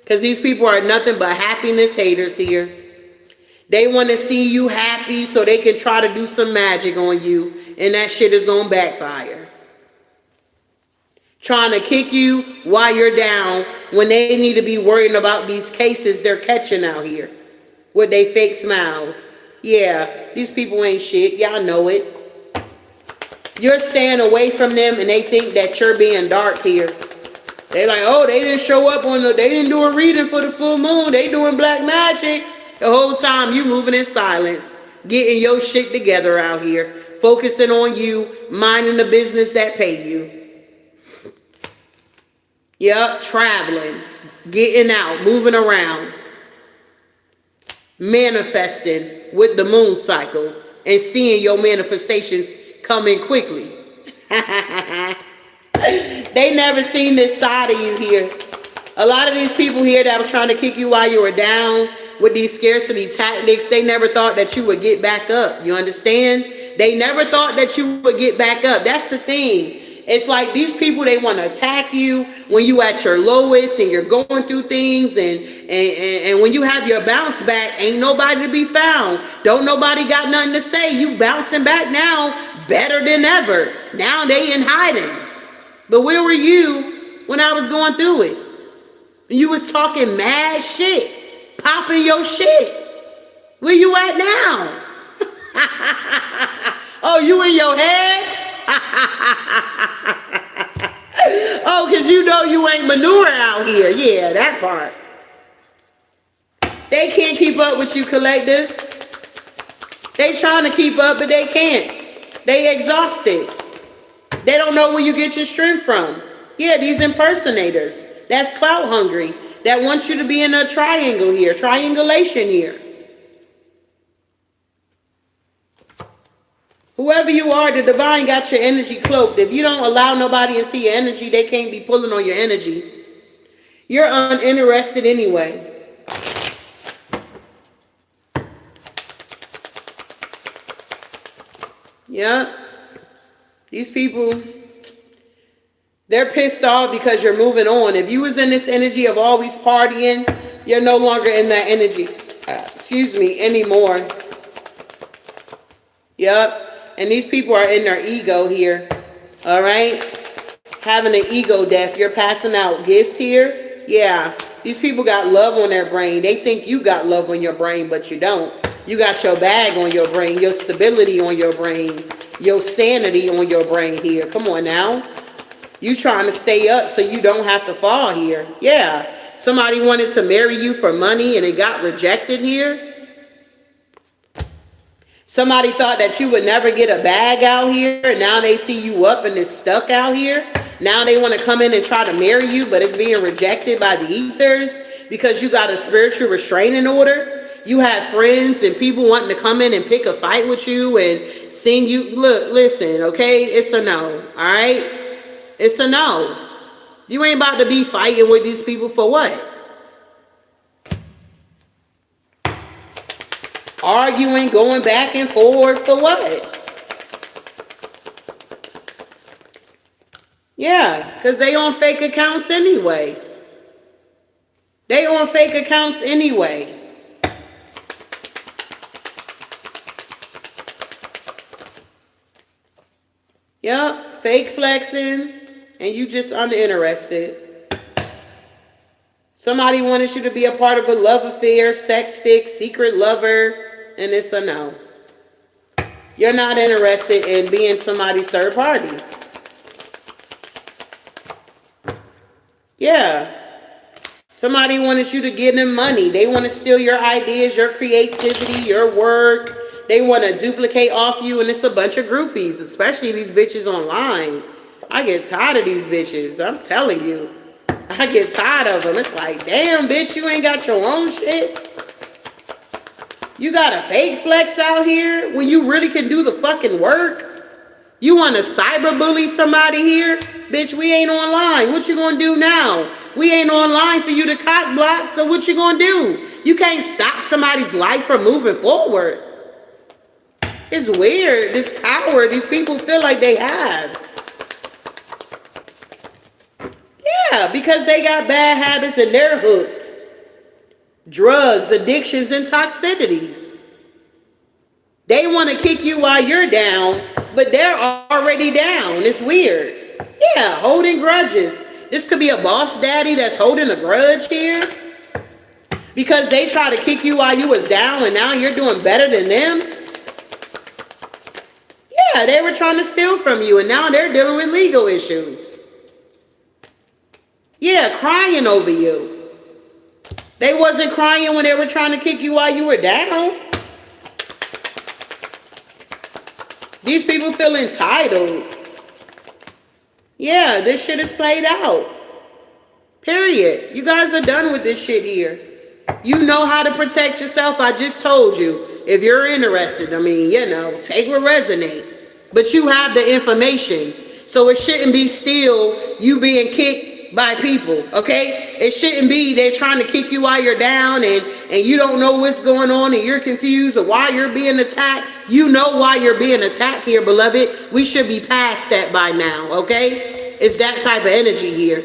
because these people are nothing but happiness haters here. They want to see you happy so they can try to do some magic on you, and that shit is going to backfire. Trying to kick you while you're down when they need to be worrying about these cases they're catching out here with they fake smiles. Yeah, these people ain't shit. Y'all know it. You're staying away from them and they think that you're being dark here. They like, oh, they didn't show up on they didn't do a reading for the full moon. They doing black magic. The whole time you moving in silence, getting your shit together out here, focusing on you, minding the business that pay you. Yep, traveling, getting out, moving around, manifesting with the moon cycle and seeing your manifestations coming quickly. They never seen this side of you here. A lot of these people here that was trying to kick you while you were down with these scarcity tactics, they never thought that you would get back up. You understand? They never thought that you would get back up. That's the thing. It's like these people, they want to attack you when you at your lowest and you're going through things, and when you have your bounce back, ain't nobody to be found. Don't nobody got nothing to say. You bouncing back now better than ever. Now they in hiding. But where were you when I was going through it? You was talking mad shit, popping your shit. Where you at now? Oh, you in your head? Oh, because you know you ain't manure out here. Yeah, that part. They can't keep up with you, collective. They trying to keep up, but they can't. They exhausted. They don't know where you get your strength from. Yeah, these impersonators. That's clout hungry. That wants you to be in a triangle here, triangulation here. Whoever you are, the divine got your energy cloaked. If you don't allow nobody into your energy, they can't be pulling on your energy. You're uninterested anyway. Yeah. These people, they're pissed off because you're moving on. If you was in this energy of always partying, you're no longer in that energy. Anymore. Yep. And these people are in their ego here. All right? Having an ego death. You're passing out gifts here. Yeah. These people got love on their brain. They think you got love on your brain, but you don't. You got your bag on your brain, your stability on your brain, your sanity on your brain here. Come on now. You trying to stay up so you don't have to fall here. Yeah. Somebody wanted to marry you for money and it got rejected here. Somebody thought that you would never get a bag out here, and now they see you up and it's stuck out here. Now they want to come in and try to marry you, but it's being rejected by the ethers because you got a spiritual restraining order. You had friends and people wanting to come in and pick a fight with you and sing you. Look, listen, okay? It's a no, all right? It's a no. You ain't about to be fighting with these people for what? Arguing, going back and forward for what? Yeah, because they on fake accounts anyway. They on fake accounts anyway. Yep, fake flexing, and you just uninterested. Somebody wanted you to be a part of a love affair, sex fix, secret lover, and it's a no. You're not interested in being somebody's third party. Yeah. Somebody wanted you to give them money. They want to steal your ideas, your creativity, your work. They want to duplicate off you, and it's a bunch of groupies, especially these bitches online. I get tired of these bitches. I'm telling you. I get tired of them. It's like, damn, bitch, you ain't got your own shit. You got a fake flex out here when you really can do the fucking work. You want to cyberbully somebody here? Bitch, we ain't online. What you gonna do now? We ain't online for you to cock block, so what you gonna do? You can't stop somebody's life from moving forward. It's weird, this power these people feel like they have. Yeah, because they got bad habits and they're hooked. Drugs, addictions, and toxicities. They want to kick you while you're down, but they're already down. It's weird. Yeah, holding grudges. This could be a boss daddy that's holding a grudge here because they try to kick you while you was down and now you're doing better than them. Yeah, they were trying to steal from you and now they're dealing with legal issues. Yeah, crying over you. They wasn't crying when they were trying to kick you while you were down. These people feel entitled. Yeah, this shit is played out. Period. You guys are done with this shit here. You know how to protect yourself. I just told you. If you're interested, I mean, you know, take what resonate. But you have the information. So it shouldn't be still you being kicked by people, okay? It shouldn't be they're trying to kick you while you're down and you don't know what's going on and you're confused or why you're being attacked. You know why you're being attacked here, beloved. We should be past that by now, okay? It's that type of energy here.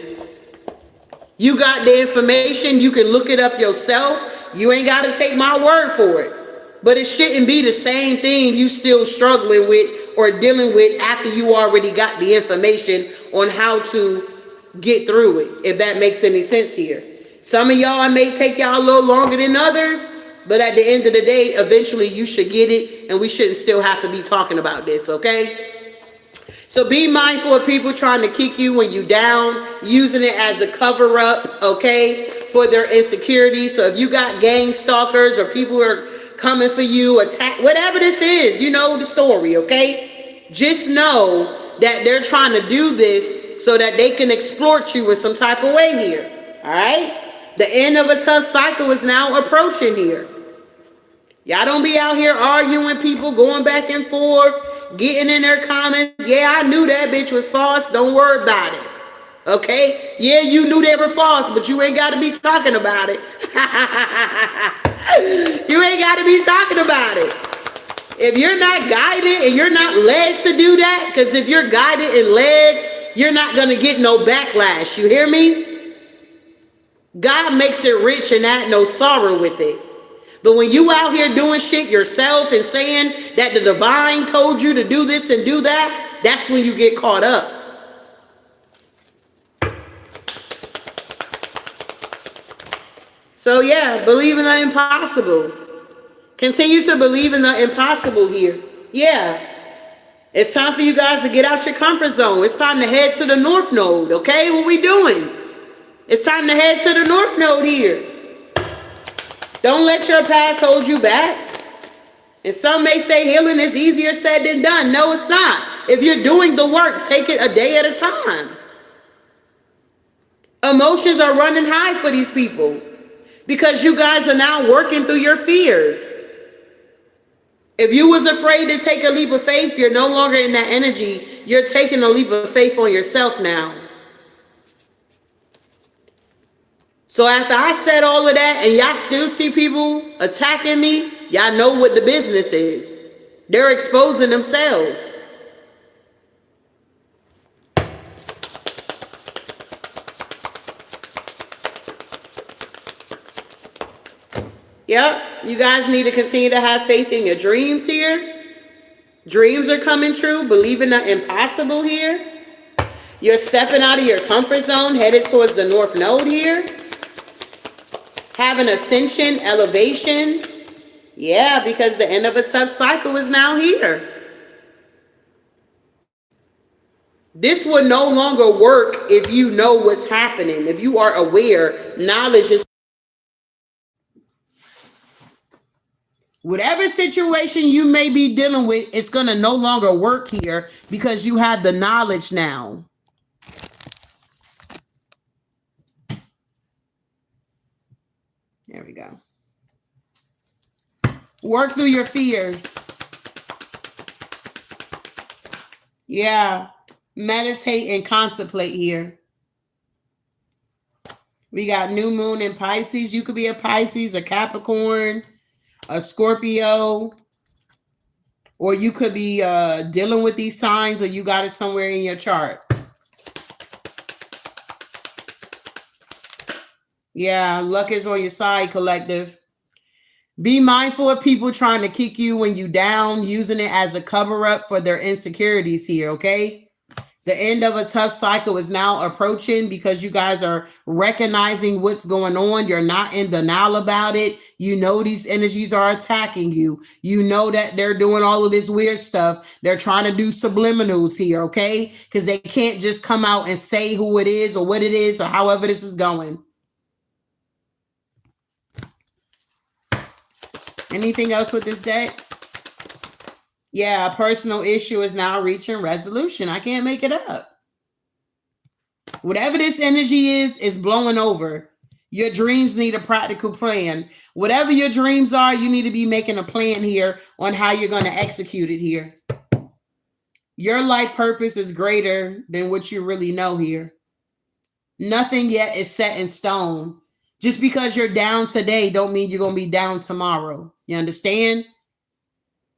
You got the information. You can look it up yourself. You ain't got to take my word for it. But it shouldn't be the same thing you still struggling with or dealing with after you already got the information on how to get through it, if that makes any sense here. Some of y'all, it may take y'all a little longer than others, but at the end of the day, eventually you should get it, and we shouldn't still have to be talking about this, okay? So be mindful of people trying to kick you when you down, using it as a cover up, okay, for their insecurities. So if you got gang stalkers or people who are coming for you, attack, whatever this is, you know the story, okay? Just know that they're trying to do this so that they can exploit you in some type of way here, all right? The end of a tough cycle is now approaching here. Y'all don't be out here arguing people, going back and forth, getting in their comments. Yeah, I knew that bitch was false. Don't worry about it. Okay? Yeah, you knew they were false, but you ain't got to be talking about it. You ain't got to be talking about it. If you're not guided and you're not led to do that, because if you're guided and led, you're not going to get no backlash. You hear me? God makes it rich and add no sorrow with it. But when you out here doing shit yourself and saying that the divine told you to do this and do that, that's when you get caught up. So yeah, believe in the impossible. Continue to believe in the impossible here. Yeah. It's time for you guys to get out your comfort zone. It's time to head to the North Node, okay? What we doing? It's time to head to the North Node here. Don't let your past hold you back. And some may say healing is easier said than done. No, it's not. If you're doing the work, take it a day at a time. Emotions are running high for these people because you guys are now working through your fears. If you was afraid to take a leap of faith, you're no longer in that energy. You're taking a leap of faith on yourself now. So after I said all of that and y'all still see people attacking me, y'all know what the business is. They're exposing themselves. Yep, you guys need to continue to have faith in your dreams here. Dreams are coming true. Believe in the impossible here. You're stepping out of your comfort zone, headed towards the North Node here. Having ascension, elevation. Yeah, because the end of a tough cycle is now here. This will no longer work if you know what's happening. If you are aware, knowledge is... Whatever situation you may be dealing with, it's going to no longer work here because you have the knowledge now. There we go. Work through your fears. Yeah. Meditate and contemplate here. We got new moon in Pisces. You could be a Pisces, a Capricorn, a Scorpio, or you could be dealing with these signs, or you got it somewhere in your chart. Yeah, luck is on your side, collective. Be mindful of people trying to kick you when you down, using it as a cover-up for their insecurities here, okay? The end of a tough cycle is now approaching because you guys are recognizing what's going on. You're not in denial about it. You know these energies are attacking you. You know that they're doing all of this weird stuff. They're trying to do subliminals here, okay? Because they can't just come out and say who it is or what it is or however this is going. Anything else with this deck? Yeah, a personal issue is now reaching resolution. I can't make it up. Whatever this energy is blowing over. Your dreams need a practical plan. Whatever your dreams are, you need to be making a plan here on how you're going to execute it here. Your life purpose is greater than what you really know here. Nothing yet is set in stone. Just because you're down today don't mean you're going to be down tomorrow. You understand?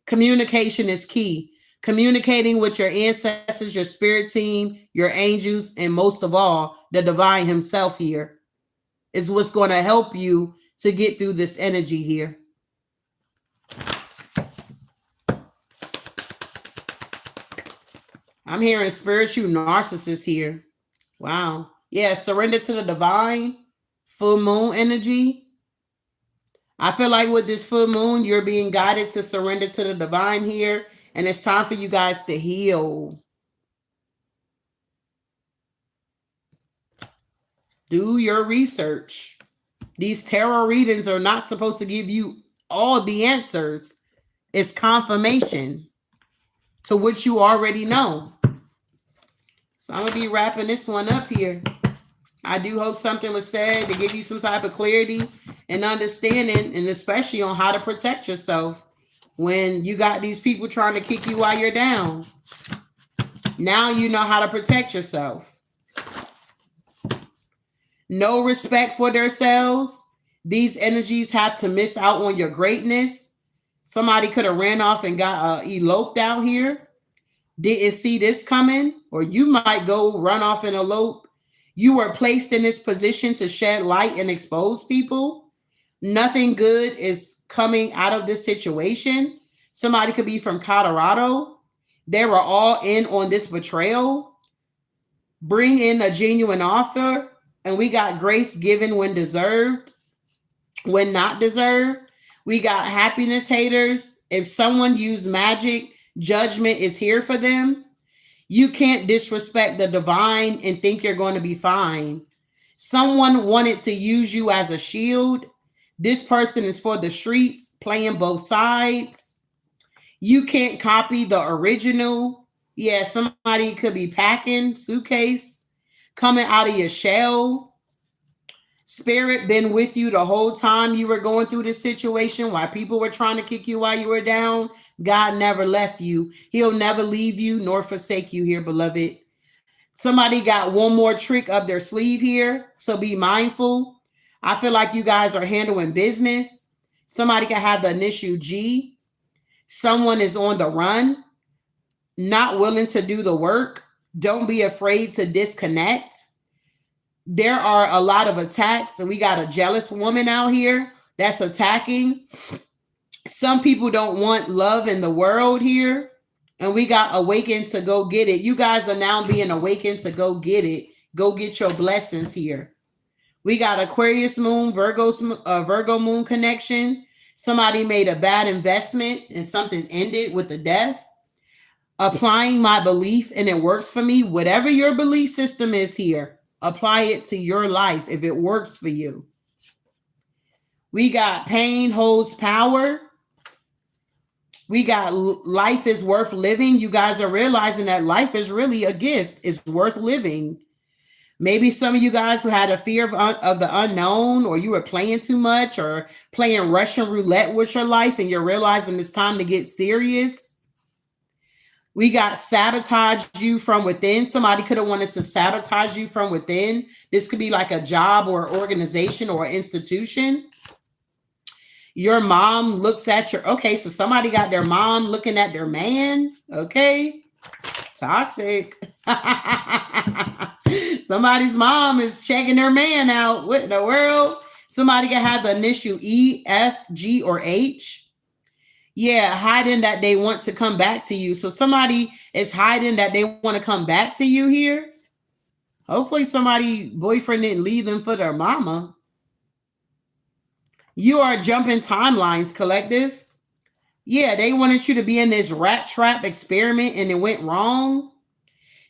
Communication is key. Communicating with your ancestors, your spirit team, your angels, and most of all, the divine himself here is what's going to help you to get through this energy here. I'm hearing spiritual narcissist here. Wow. Yeah, surrender to the divine. Full moon energy. I feel like with this full moon, you're being guided to surrender to the divine here. And it's time for you guys to heal. Do your research. These tarot readings are not supposed to give you all the answers. It's confirmation to what you already know. So I'm going to be wrapping this one up here. I do hope something was said to give you some type of clarity and understanding, and especially on how to protect yourself when you got these people trying to kick you while you're down. Now you know how to protect yourself. No respect for themselves. These energies have to miss out on your greatness. Somebody could have ran off and got eloped out here. Didn't see this coming, or you might go run off and elope. You were placed in this position to shed light and expose people. Nothing good is coming out of this situation. Somebody could be from Colorado. They were all in on this betrayal. Bring in a genuine author, and we got grace given when deserved, when not deserved. We got happiness haters. If someone used magic, judgment is here for them. You can't disrespect the divine and think you're going to be fine. Someone wanted to use you as a shield. This person is for the streets, playing both sides. You can't copy the original. Yeah, somebody could be packing, suitcase, coming out of your shell. Spirit been with you the whole time you were going through this situation while people were trying to kick you while you were down. God never left you. He'll never leave you nor forsake you here, beloved. Somebody got one more trick up their sleeve here, so be mindful. I feel like you guys are handling business. Somebody can have the initial G. Someone is on the run, not willing to do the work. Don't be afraid to disconnect. There are a lot of attacks, and we got a jealous woman out here that's attacking. Some people don't want love in the world here, and we got awakened to go get it. You guys are now being awakened to go get it. Go get your blessings here. We got Aquarius moon, Virgo moon connection. Somebody made a bad investment and something ended with a death. Applying my belief and it works for me. Whatever your belief system is here, apply it to your life if it works for you. We got pain holds power. We got life is worth living. You guys are realizing that life is really a gift. It's worth living. Maybe some of you guys who had a fear of the unknown, or you were playing too much or playing Russian roulette with your life, and you're realizing it's time to get serious. We got sabotage you from within. Somebody could have wanted to sabotage you from within. This could be like a job or organization or institution. Your mom looks at your, okay, so somebody got their mom looking at their man. Okay. Toxic. Somebody's mom is checking their man out. What in the world? Somebody can have the initial E, F, G, or H. Yeah, hiding that they want to come back to you. So somebody is hiding that they want to come back to you here. Hopefully somebody, boyfriend didn't leave them for their mama. You are jumping timelines, collective. Yeah, they wanted you to be in this rat trap experiment and it went wrong.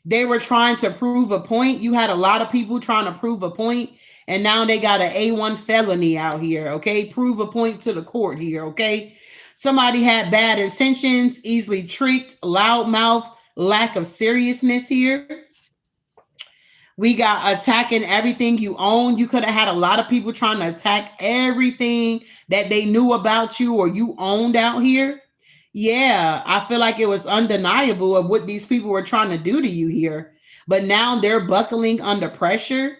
They were trying to prove a point. You had a lot of people trying to prove a point, and now they got an A1 felony out here, okay? Prove a point to the court here, okay? Somebody had bad intentions, easily tricked, loudmouth, lack of seriousness here. We got attacking everything you own. You could have had a lot of people trying to attack everything that they knew about you or you owned out here. Yeah, I feel like it was undeniable of what these people were trying to do to you here. But now they're buckling under pressure.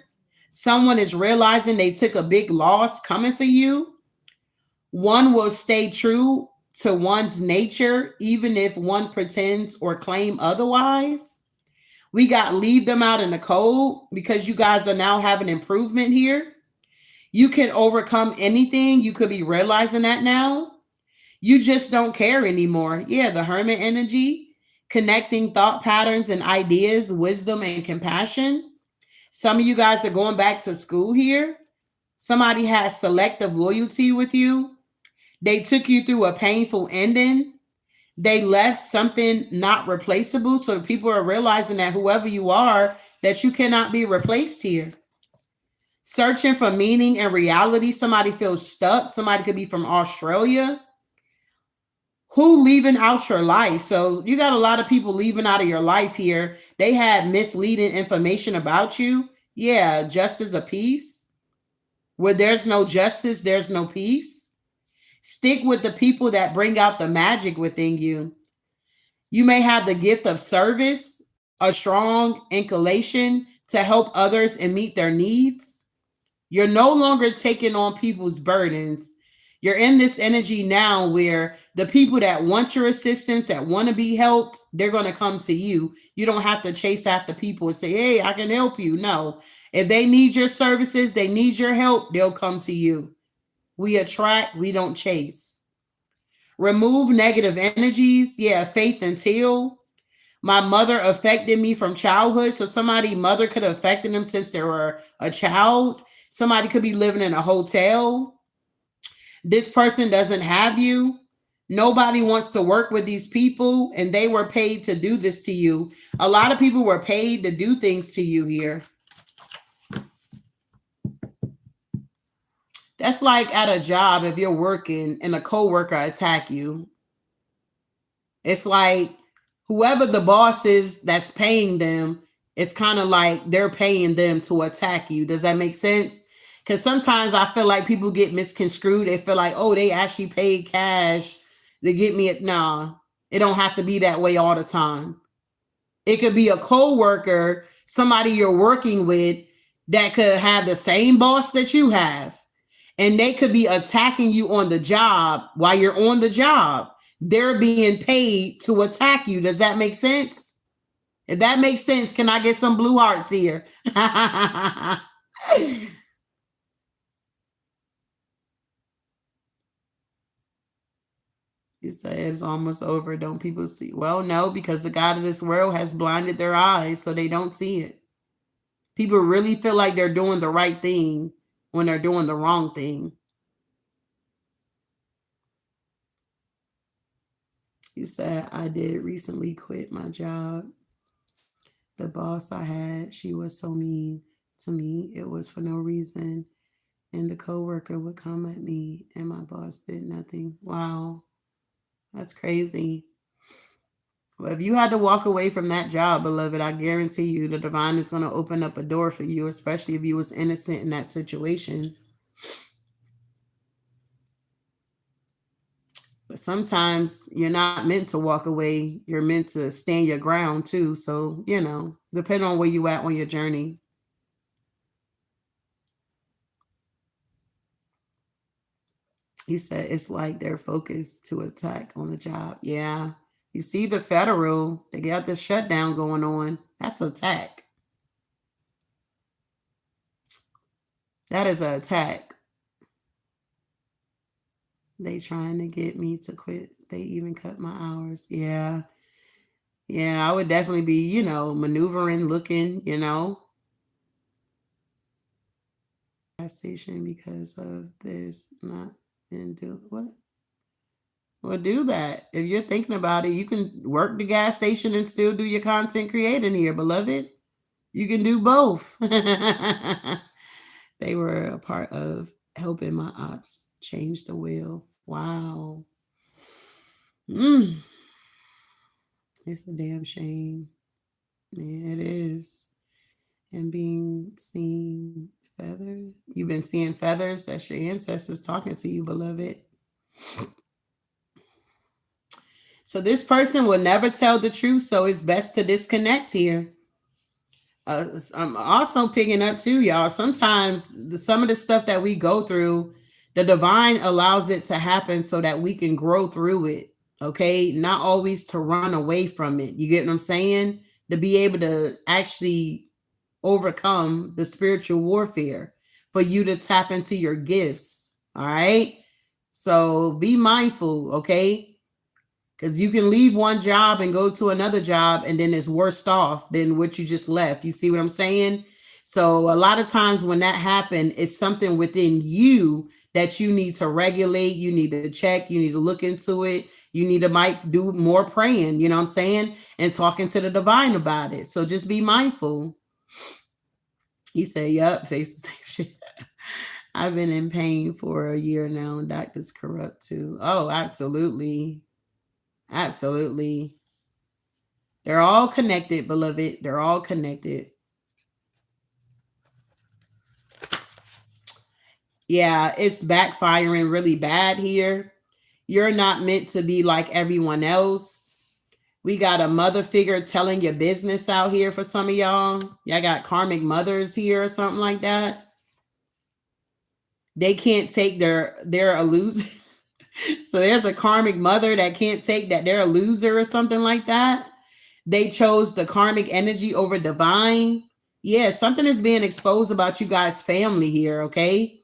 Someone is realizing they took a big loss coming for you. One will stay true to one's nature, even if one pretends or claim otherwise. We got leave them out in the cold because you guys are now having improvement here. You can overcome anything. You could be realizing that now. You just don't care anymore. Yeah, the hermit energy, connecting thought patterns and ideas, wisdom and compassion. Some of you guys are going back to school here. Somebody has selective loyalty with you. They took you through a painful ending. They left something not replaceable. So people are realizing that whoever you are, that you cannot be replaced here. Searching for meaning and reality. Somebody feels stuck. Somebody could be from Australia. Who leaving out your life? So you got a lot of people leaving out of your life here. They had misleading information about you. Yeah, justice of peace. Where there's no justice, there's no peace. Stick with the people that bring out the magic within you. You may have the gift of service, a strong inclination to help others and meet their needs. You're no longer taking on people's burdens. You're in this energy now where the people that want your assistance, that want to be helped, they're going to come to you. You don't have to chase after people and say, hey, I can help you. No. If they need your services, they need your help, they'll come to you. We attract, we don't chase. Remove negative energies. Yeah, faith and teal. My mother affected me from childhood. So somebody mother could have affected them since they were a child. Somebody could be living in a hotel. This person doesn't have you. Nobody wants to work with these people, and they were paid to do this to you. A lot of people were paid to do things to you here. That's like at a job if you're working and a coworker attack you. It's like whoever the boss is that's paying them, it's kind of like they're paying them to attack you. Does that make sense? Because sometimes I feel like people get misconstrued. They feel like, oh, they actually paid cash to get me. Nah, it don't have to be that way all the time. It could be a co-worker, somebody you're working with that could have the same boss that you have. And they could be attacking you on the job while you're on the job. They're being paid to attack you. Does that make sense? If that makes sense, can I get some blue hearts here? You say it's almost over. Don't people see? Well, no, because the God of this world has blinded their eyes so they don't see it. People really feel like they're doing the right thing when they're doing the wrong thing. You said, I did recently quit my job. The boss I had, she was so mean to me. It was for no reason. And the coworker would come at me and my boss did nothing. Wow. That's crazy. Well, if you had to walk away from that job, beloved, I guarantee you the divine is going to open up a door for you, especially if you was innocent in that situation. But sometimes you're not meant to walk away. You're meant to stand your ground too. So, depending on where you at on your journey. He said it's like they're focused to attack on the job. Yeah. You see the federal, they got this shutdown going on. That's an attack. That is an attack. They trying to get me to quit. They even cut my hours. Yeah. Yeah, I would definitely be, maneuvering, looking, gas station because of this, not and do what? Well, do that. If you're thinking about it, you can work the gas station and still do your content creating here, beloved. You can do both. They were a part of helping my ops change the wheel. Wow. It's a damn shame. Yeah, it is. And being seen feathers. You've been seeing feathers. That's your ancestors talking to you, beloved. So this person will never tell the truth, so it's best to disconnect here. I'm also picking up too, y'all. Sometimes some of the stuff that we go through, The divine allows it to happen so that we can grow through it. Okay. Not always to run away from it. You get what I'm saying? To be able to actually overcome the spiritual warfare, for you to tap into your gifts. All right. So be mindful. Okay. Because you can leave one job and go to another job, and then it's worse off than what you just left. You see what I'm saying? So a lot of times when that happens, it's something within you that you need to regulate. You need to check. You need to look into it. You need to might do more praying, you know what I'm saying? And talking to the divine about it. So just be mindful. He said, "Yup, face the same shit. I've been in pain for a year now. Doctors corrupt too." Oh, absolutely. Absolutely. They're all connected, beloved. They're all connected. Yeah, it's backfiring really bad here. You're not meant to be like everyone else. We got a mother figure telling your business out here for some of y'all. Y'all got karmic mothers here or something like that. They can't take they're a loser. So there's a karmic mother that can't take that they're a loser or something like that. They chose the karmic energy over divine. Yeah, something is being exposed about you guys' family here, okay?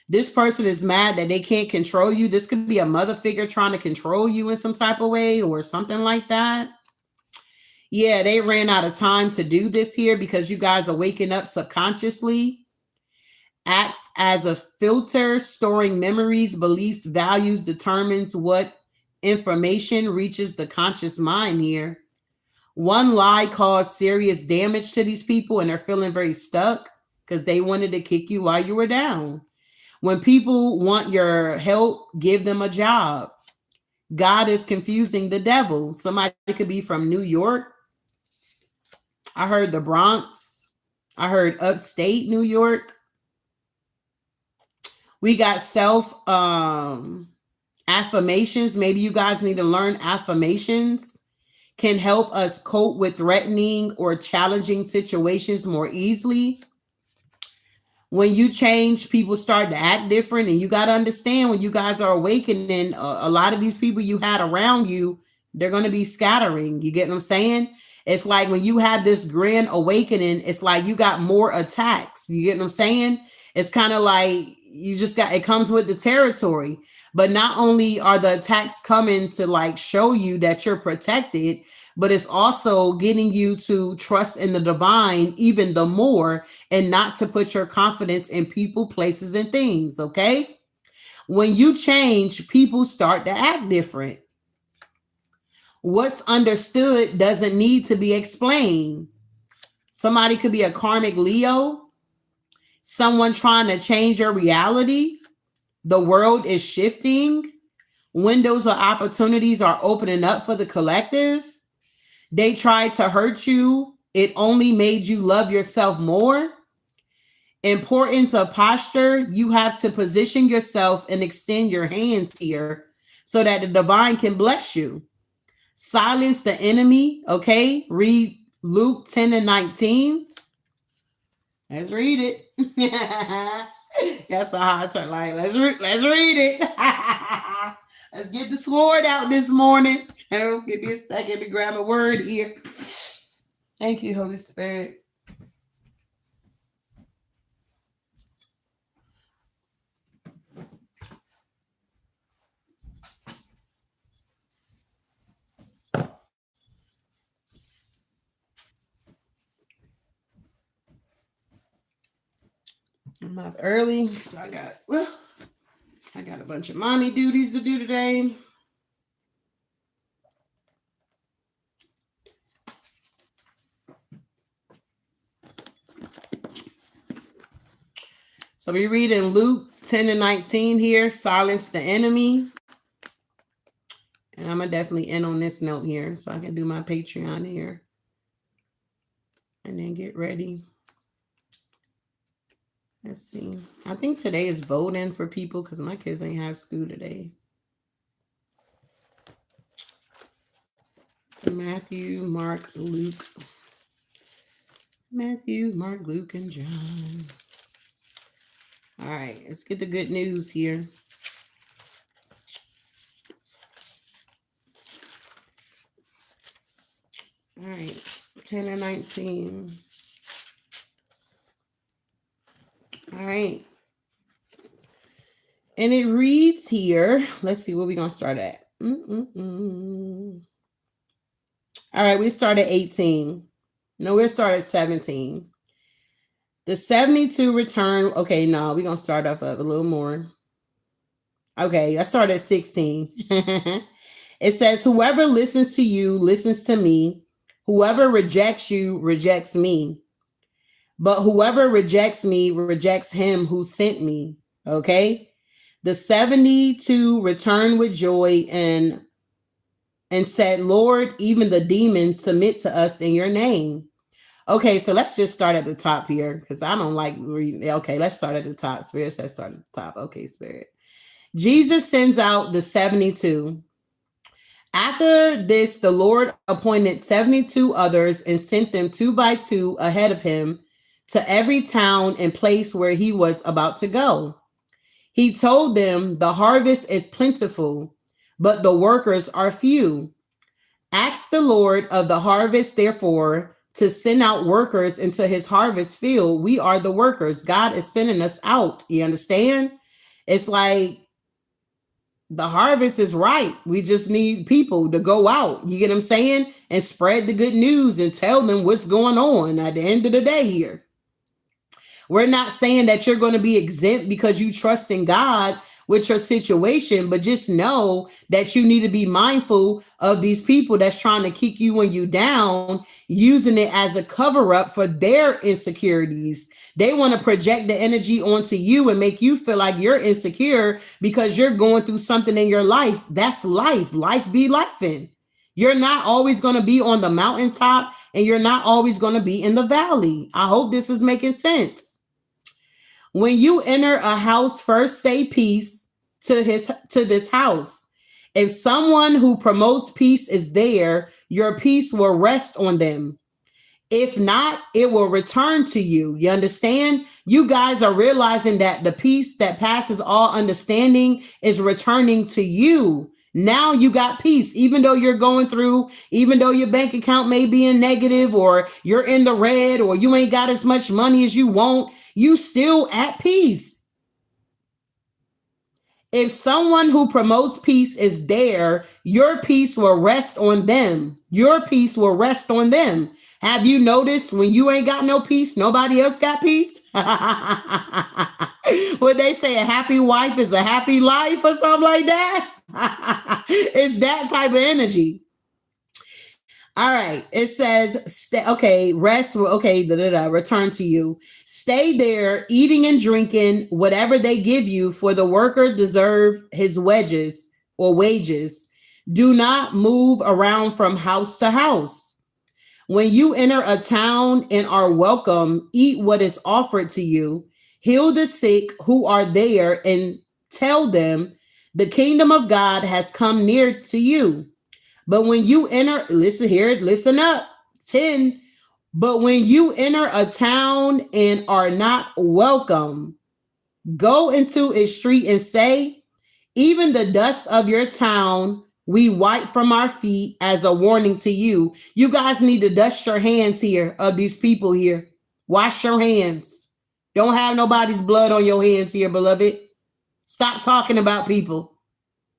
This person is mad that they can't control you. This could be a mother figure trying to control you in some type of way or something like that. Yeah, they ran out of time to do this here because you guys are waking up subconsciously. Acts as a filter, storing memories, beliefs, values, determines what information reaches the conscious mind here. One lie caused serious damage to these people, and they're feeling very stuck because they wanted to kick you while you were down. When people want your help, give them a job. God is confusing the devil. Somebody could be from New York. I heard the Bronx. I heard upstate New York. We got self affirmations. Maybe you guys need to learn affirmations. Can help us cope with threatening or challenging situations more easily. When you change, people start to act different, and you got to understand when you guys are awakening, a lot of these people you had around you, they're going to be scattering. You get what I'm saying? It's like when you have this grand awakening, it's like you got more attacks. You get what I'm saying? It's kind of like you just got, it comes with the territory. But not only are the attacks coming to like show you that you're protected, but it's also getting you to trust in the divine even the more, and not to put your confidence in people, places, and things. Okay. When you change, people start to act different. What's understood doesn't need to be explained. Somebody could be a karmic Leo, someone trying to change your reality. The world is shifting. Windows of opportunities are opening up for the collective. They tried to hurt you. It only made you love yourself more. Importance of posture. You have to position yourself and extend your hands here so that the divine can bless you. Silence the enemy. Okay. Read Luke 10:19. Let's read it. That's a hard turn. Like, let's read it. Let's get the sword out this morning. Give me a second to grab a word here. Thank you, Holy Spirit. I'm up early, so I got a bunch of mommy duties to do today. So we reading Luke 10:19 here. Silence the enemy. And I'm gonna definitely end on this note here so I can do my Patreon here. And then get ready. Let's see. I think today is voting for people because my kids ain't have school today. Matthew, Mark, Luke. Matthew, Mark, Luke, and John. All right, let's get the good news here. All right, 10 and 19. All right. And it reads here, let's see where we're going to start at. All right, we start at 18. No, we'll start at 17. The 72 return. Okay, no, we're going to start off a little more. Okay, I started at 16. It says, whoever listens to you listens to me. Whoever rejects you rejects me. But whoever rejects me rejects him who sent me. Okay. The 72 returned with joy and said, Lord, even the demons submit to us in your name. Okay, so let's just start at the top here because I don't like reading. Okay, let's start at the top. Spirit says start at the top. Okay, Spirit. Jesus sends out the 72. After this, the Lord appointed 72 others and sent them 2 by 2 ahead of him to every town and place where he was about to go. He told them, the harvest is plentiful, but the workers are few. Ask the Lord of the harvest, therefore, to send out workers into his harvest field. We are the workers. God is sending us out. You understand? It's like the harvest is ripe. We just need people to go out. You get what I'm saying? And spread the good news and tell them what's going on at the end of the day here. We're not saying that you're going to be exempt because you trust in God with your situation, but just know that you need to be mindful of these people that's trying to kick you when you down, using it as a cover up for their insecurities. They want to project the energy onto you and make you feel like you're insecure because you're going through something in your life. That's life. Life be lifing. You're not always going to be on the mountaintop and you're not always going to be in the valley. I hope this is making sense. When you enter a house, first say peace to this house. If someone who promotes peace is there, your peace will rest on them. If not, it will return to you. You understand? You guys are realizing that the peace that passes all understanding is returning to you. Now you got peace, even though you're going through, even though your bank account may be in negative or you're in the red or you ain't got as much money as you want, you still at peace. If someone who promotes peace is there, your peace will rest on them. Your peace will rest on them. Have you noticed when you ain't got no peace, nobody else got peace? Would they say a happy wife is a happy life or something like that? It's that type of energy. All right. It says, rest. Okay. Return to you. Stay there, eating and drinking whatever they give you, for the worker deserve his wages. Do not move around from house to house. When you enter a town and are welcome, eat what is offered to you. Heal the sick who are there and tell them the kingdom of God has come near to you. But when you enter, listen up. 10. But when you enter a town and are not welcome, go into its street and say, even the dust of your town we wipe from our feet as a warning to you. You guys need to dust your hands here of these people here. Wash your hands. Don't have nobody's blood on your hands here, beloved. Stop talking about people.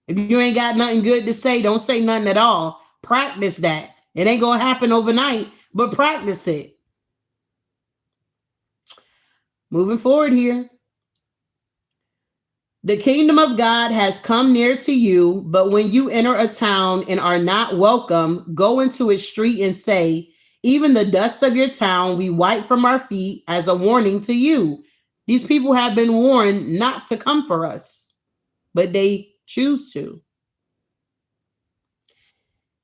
If you ain't got nothing good to say, don't say nothing at all. Practice that. It ain't going to happen overnight, but practice it. Moving forward here. The kingdom of God has come near to you, but when you enter a town and are not welcome, go into its street and say, even the dust of your town we wipe from our feet as a warning to you. These people have been warned not to come for us, but they choose to.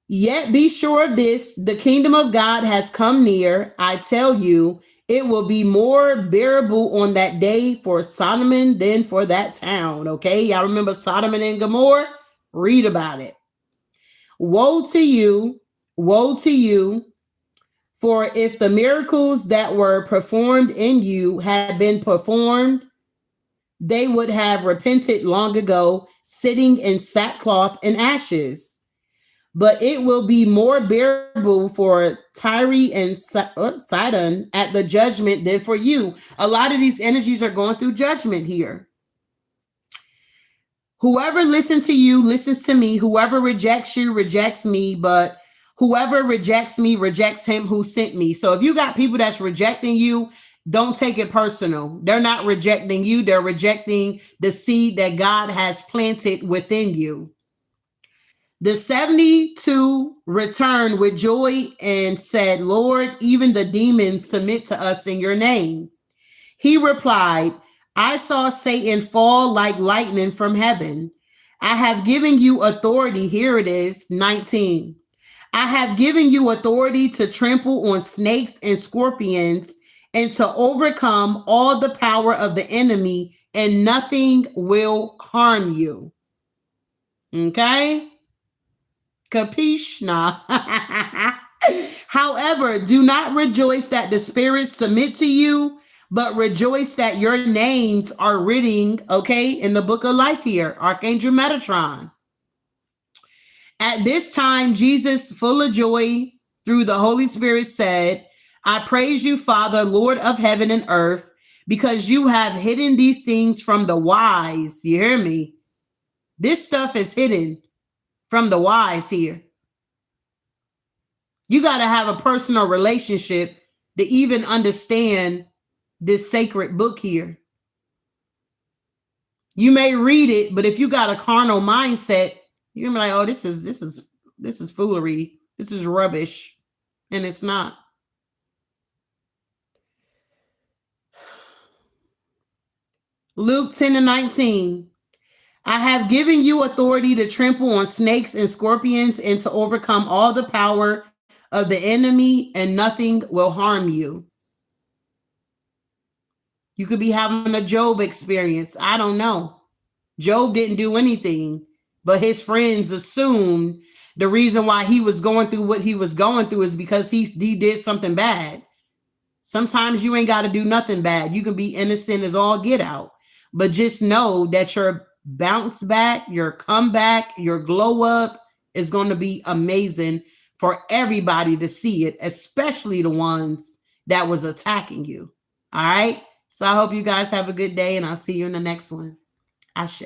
Yet be sure of this, the kingdom of God has come near. I tell you, it will be more bearable on that day for Sodom than for that town. Okay, y'all remember Sodom and Gomorrah? Read about it. Woe to you, for if the miracles that were performed in you had been performed they would have repented long ago, sitting in sackcloth and ashes. But it will be more bearable for Tyre and Sidon at the judgment than for you. A lot of these energies are going through judgment here. Whoever listens to you listens to me. Whoever rejects you rejects me, but whoever rejects me rejects him who sent me. So if you got people that's rejecting you, don't take it personal. They're not rejecting you, they're rejecting the seed that God has planted within you. The 72 returned with joy and said, Lord, even the demons submit to us in your name. He replied, I saw Satan fall like lightning from heaven. I have given you authority. Here it is, 19. I have given you authority to trample on snakes and scorpions and to overcome all the power of the enemy, and nothing will harm you. Okay? Capiche? Nah. However, do not rejoice that the spirits submit to you, but rejoice that your names are written, okay, in the book of life here, Archangel Metatron. At this time, Jesus, full of joy through the Holy Spirit, said, I praise you, Father, Lord of heaven and earth, because you have hidden these things from the wise. You hear me? This stuff is hidden from the wise here. You got to have a personal relationship to even understand this sacred book here. You may read it, but if you got a carnal mindset, you're gonna be like, oh, this is foolery. This is rubbish. And it's not. Luke 10:19. I have given you authority to trample on snakes and scorpions and to overcome all the power of the enemy, and nothing will harm you. You could be having a Job experience. I don't know. Job didn't do anything, but his friends assumed the reason why he was going through what he was going through is because he did something bad. Sometimes you ain't got to do nothing bad. You can be innocent as all get out. But just know that your bounce back, your comeback, your glow up is going to be amazing for everybody to see it, especially the ones that was attacking you. All right. So I hope you guys have a good day, and I'll see you in the next one. Ashe.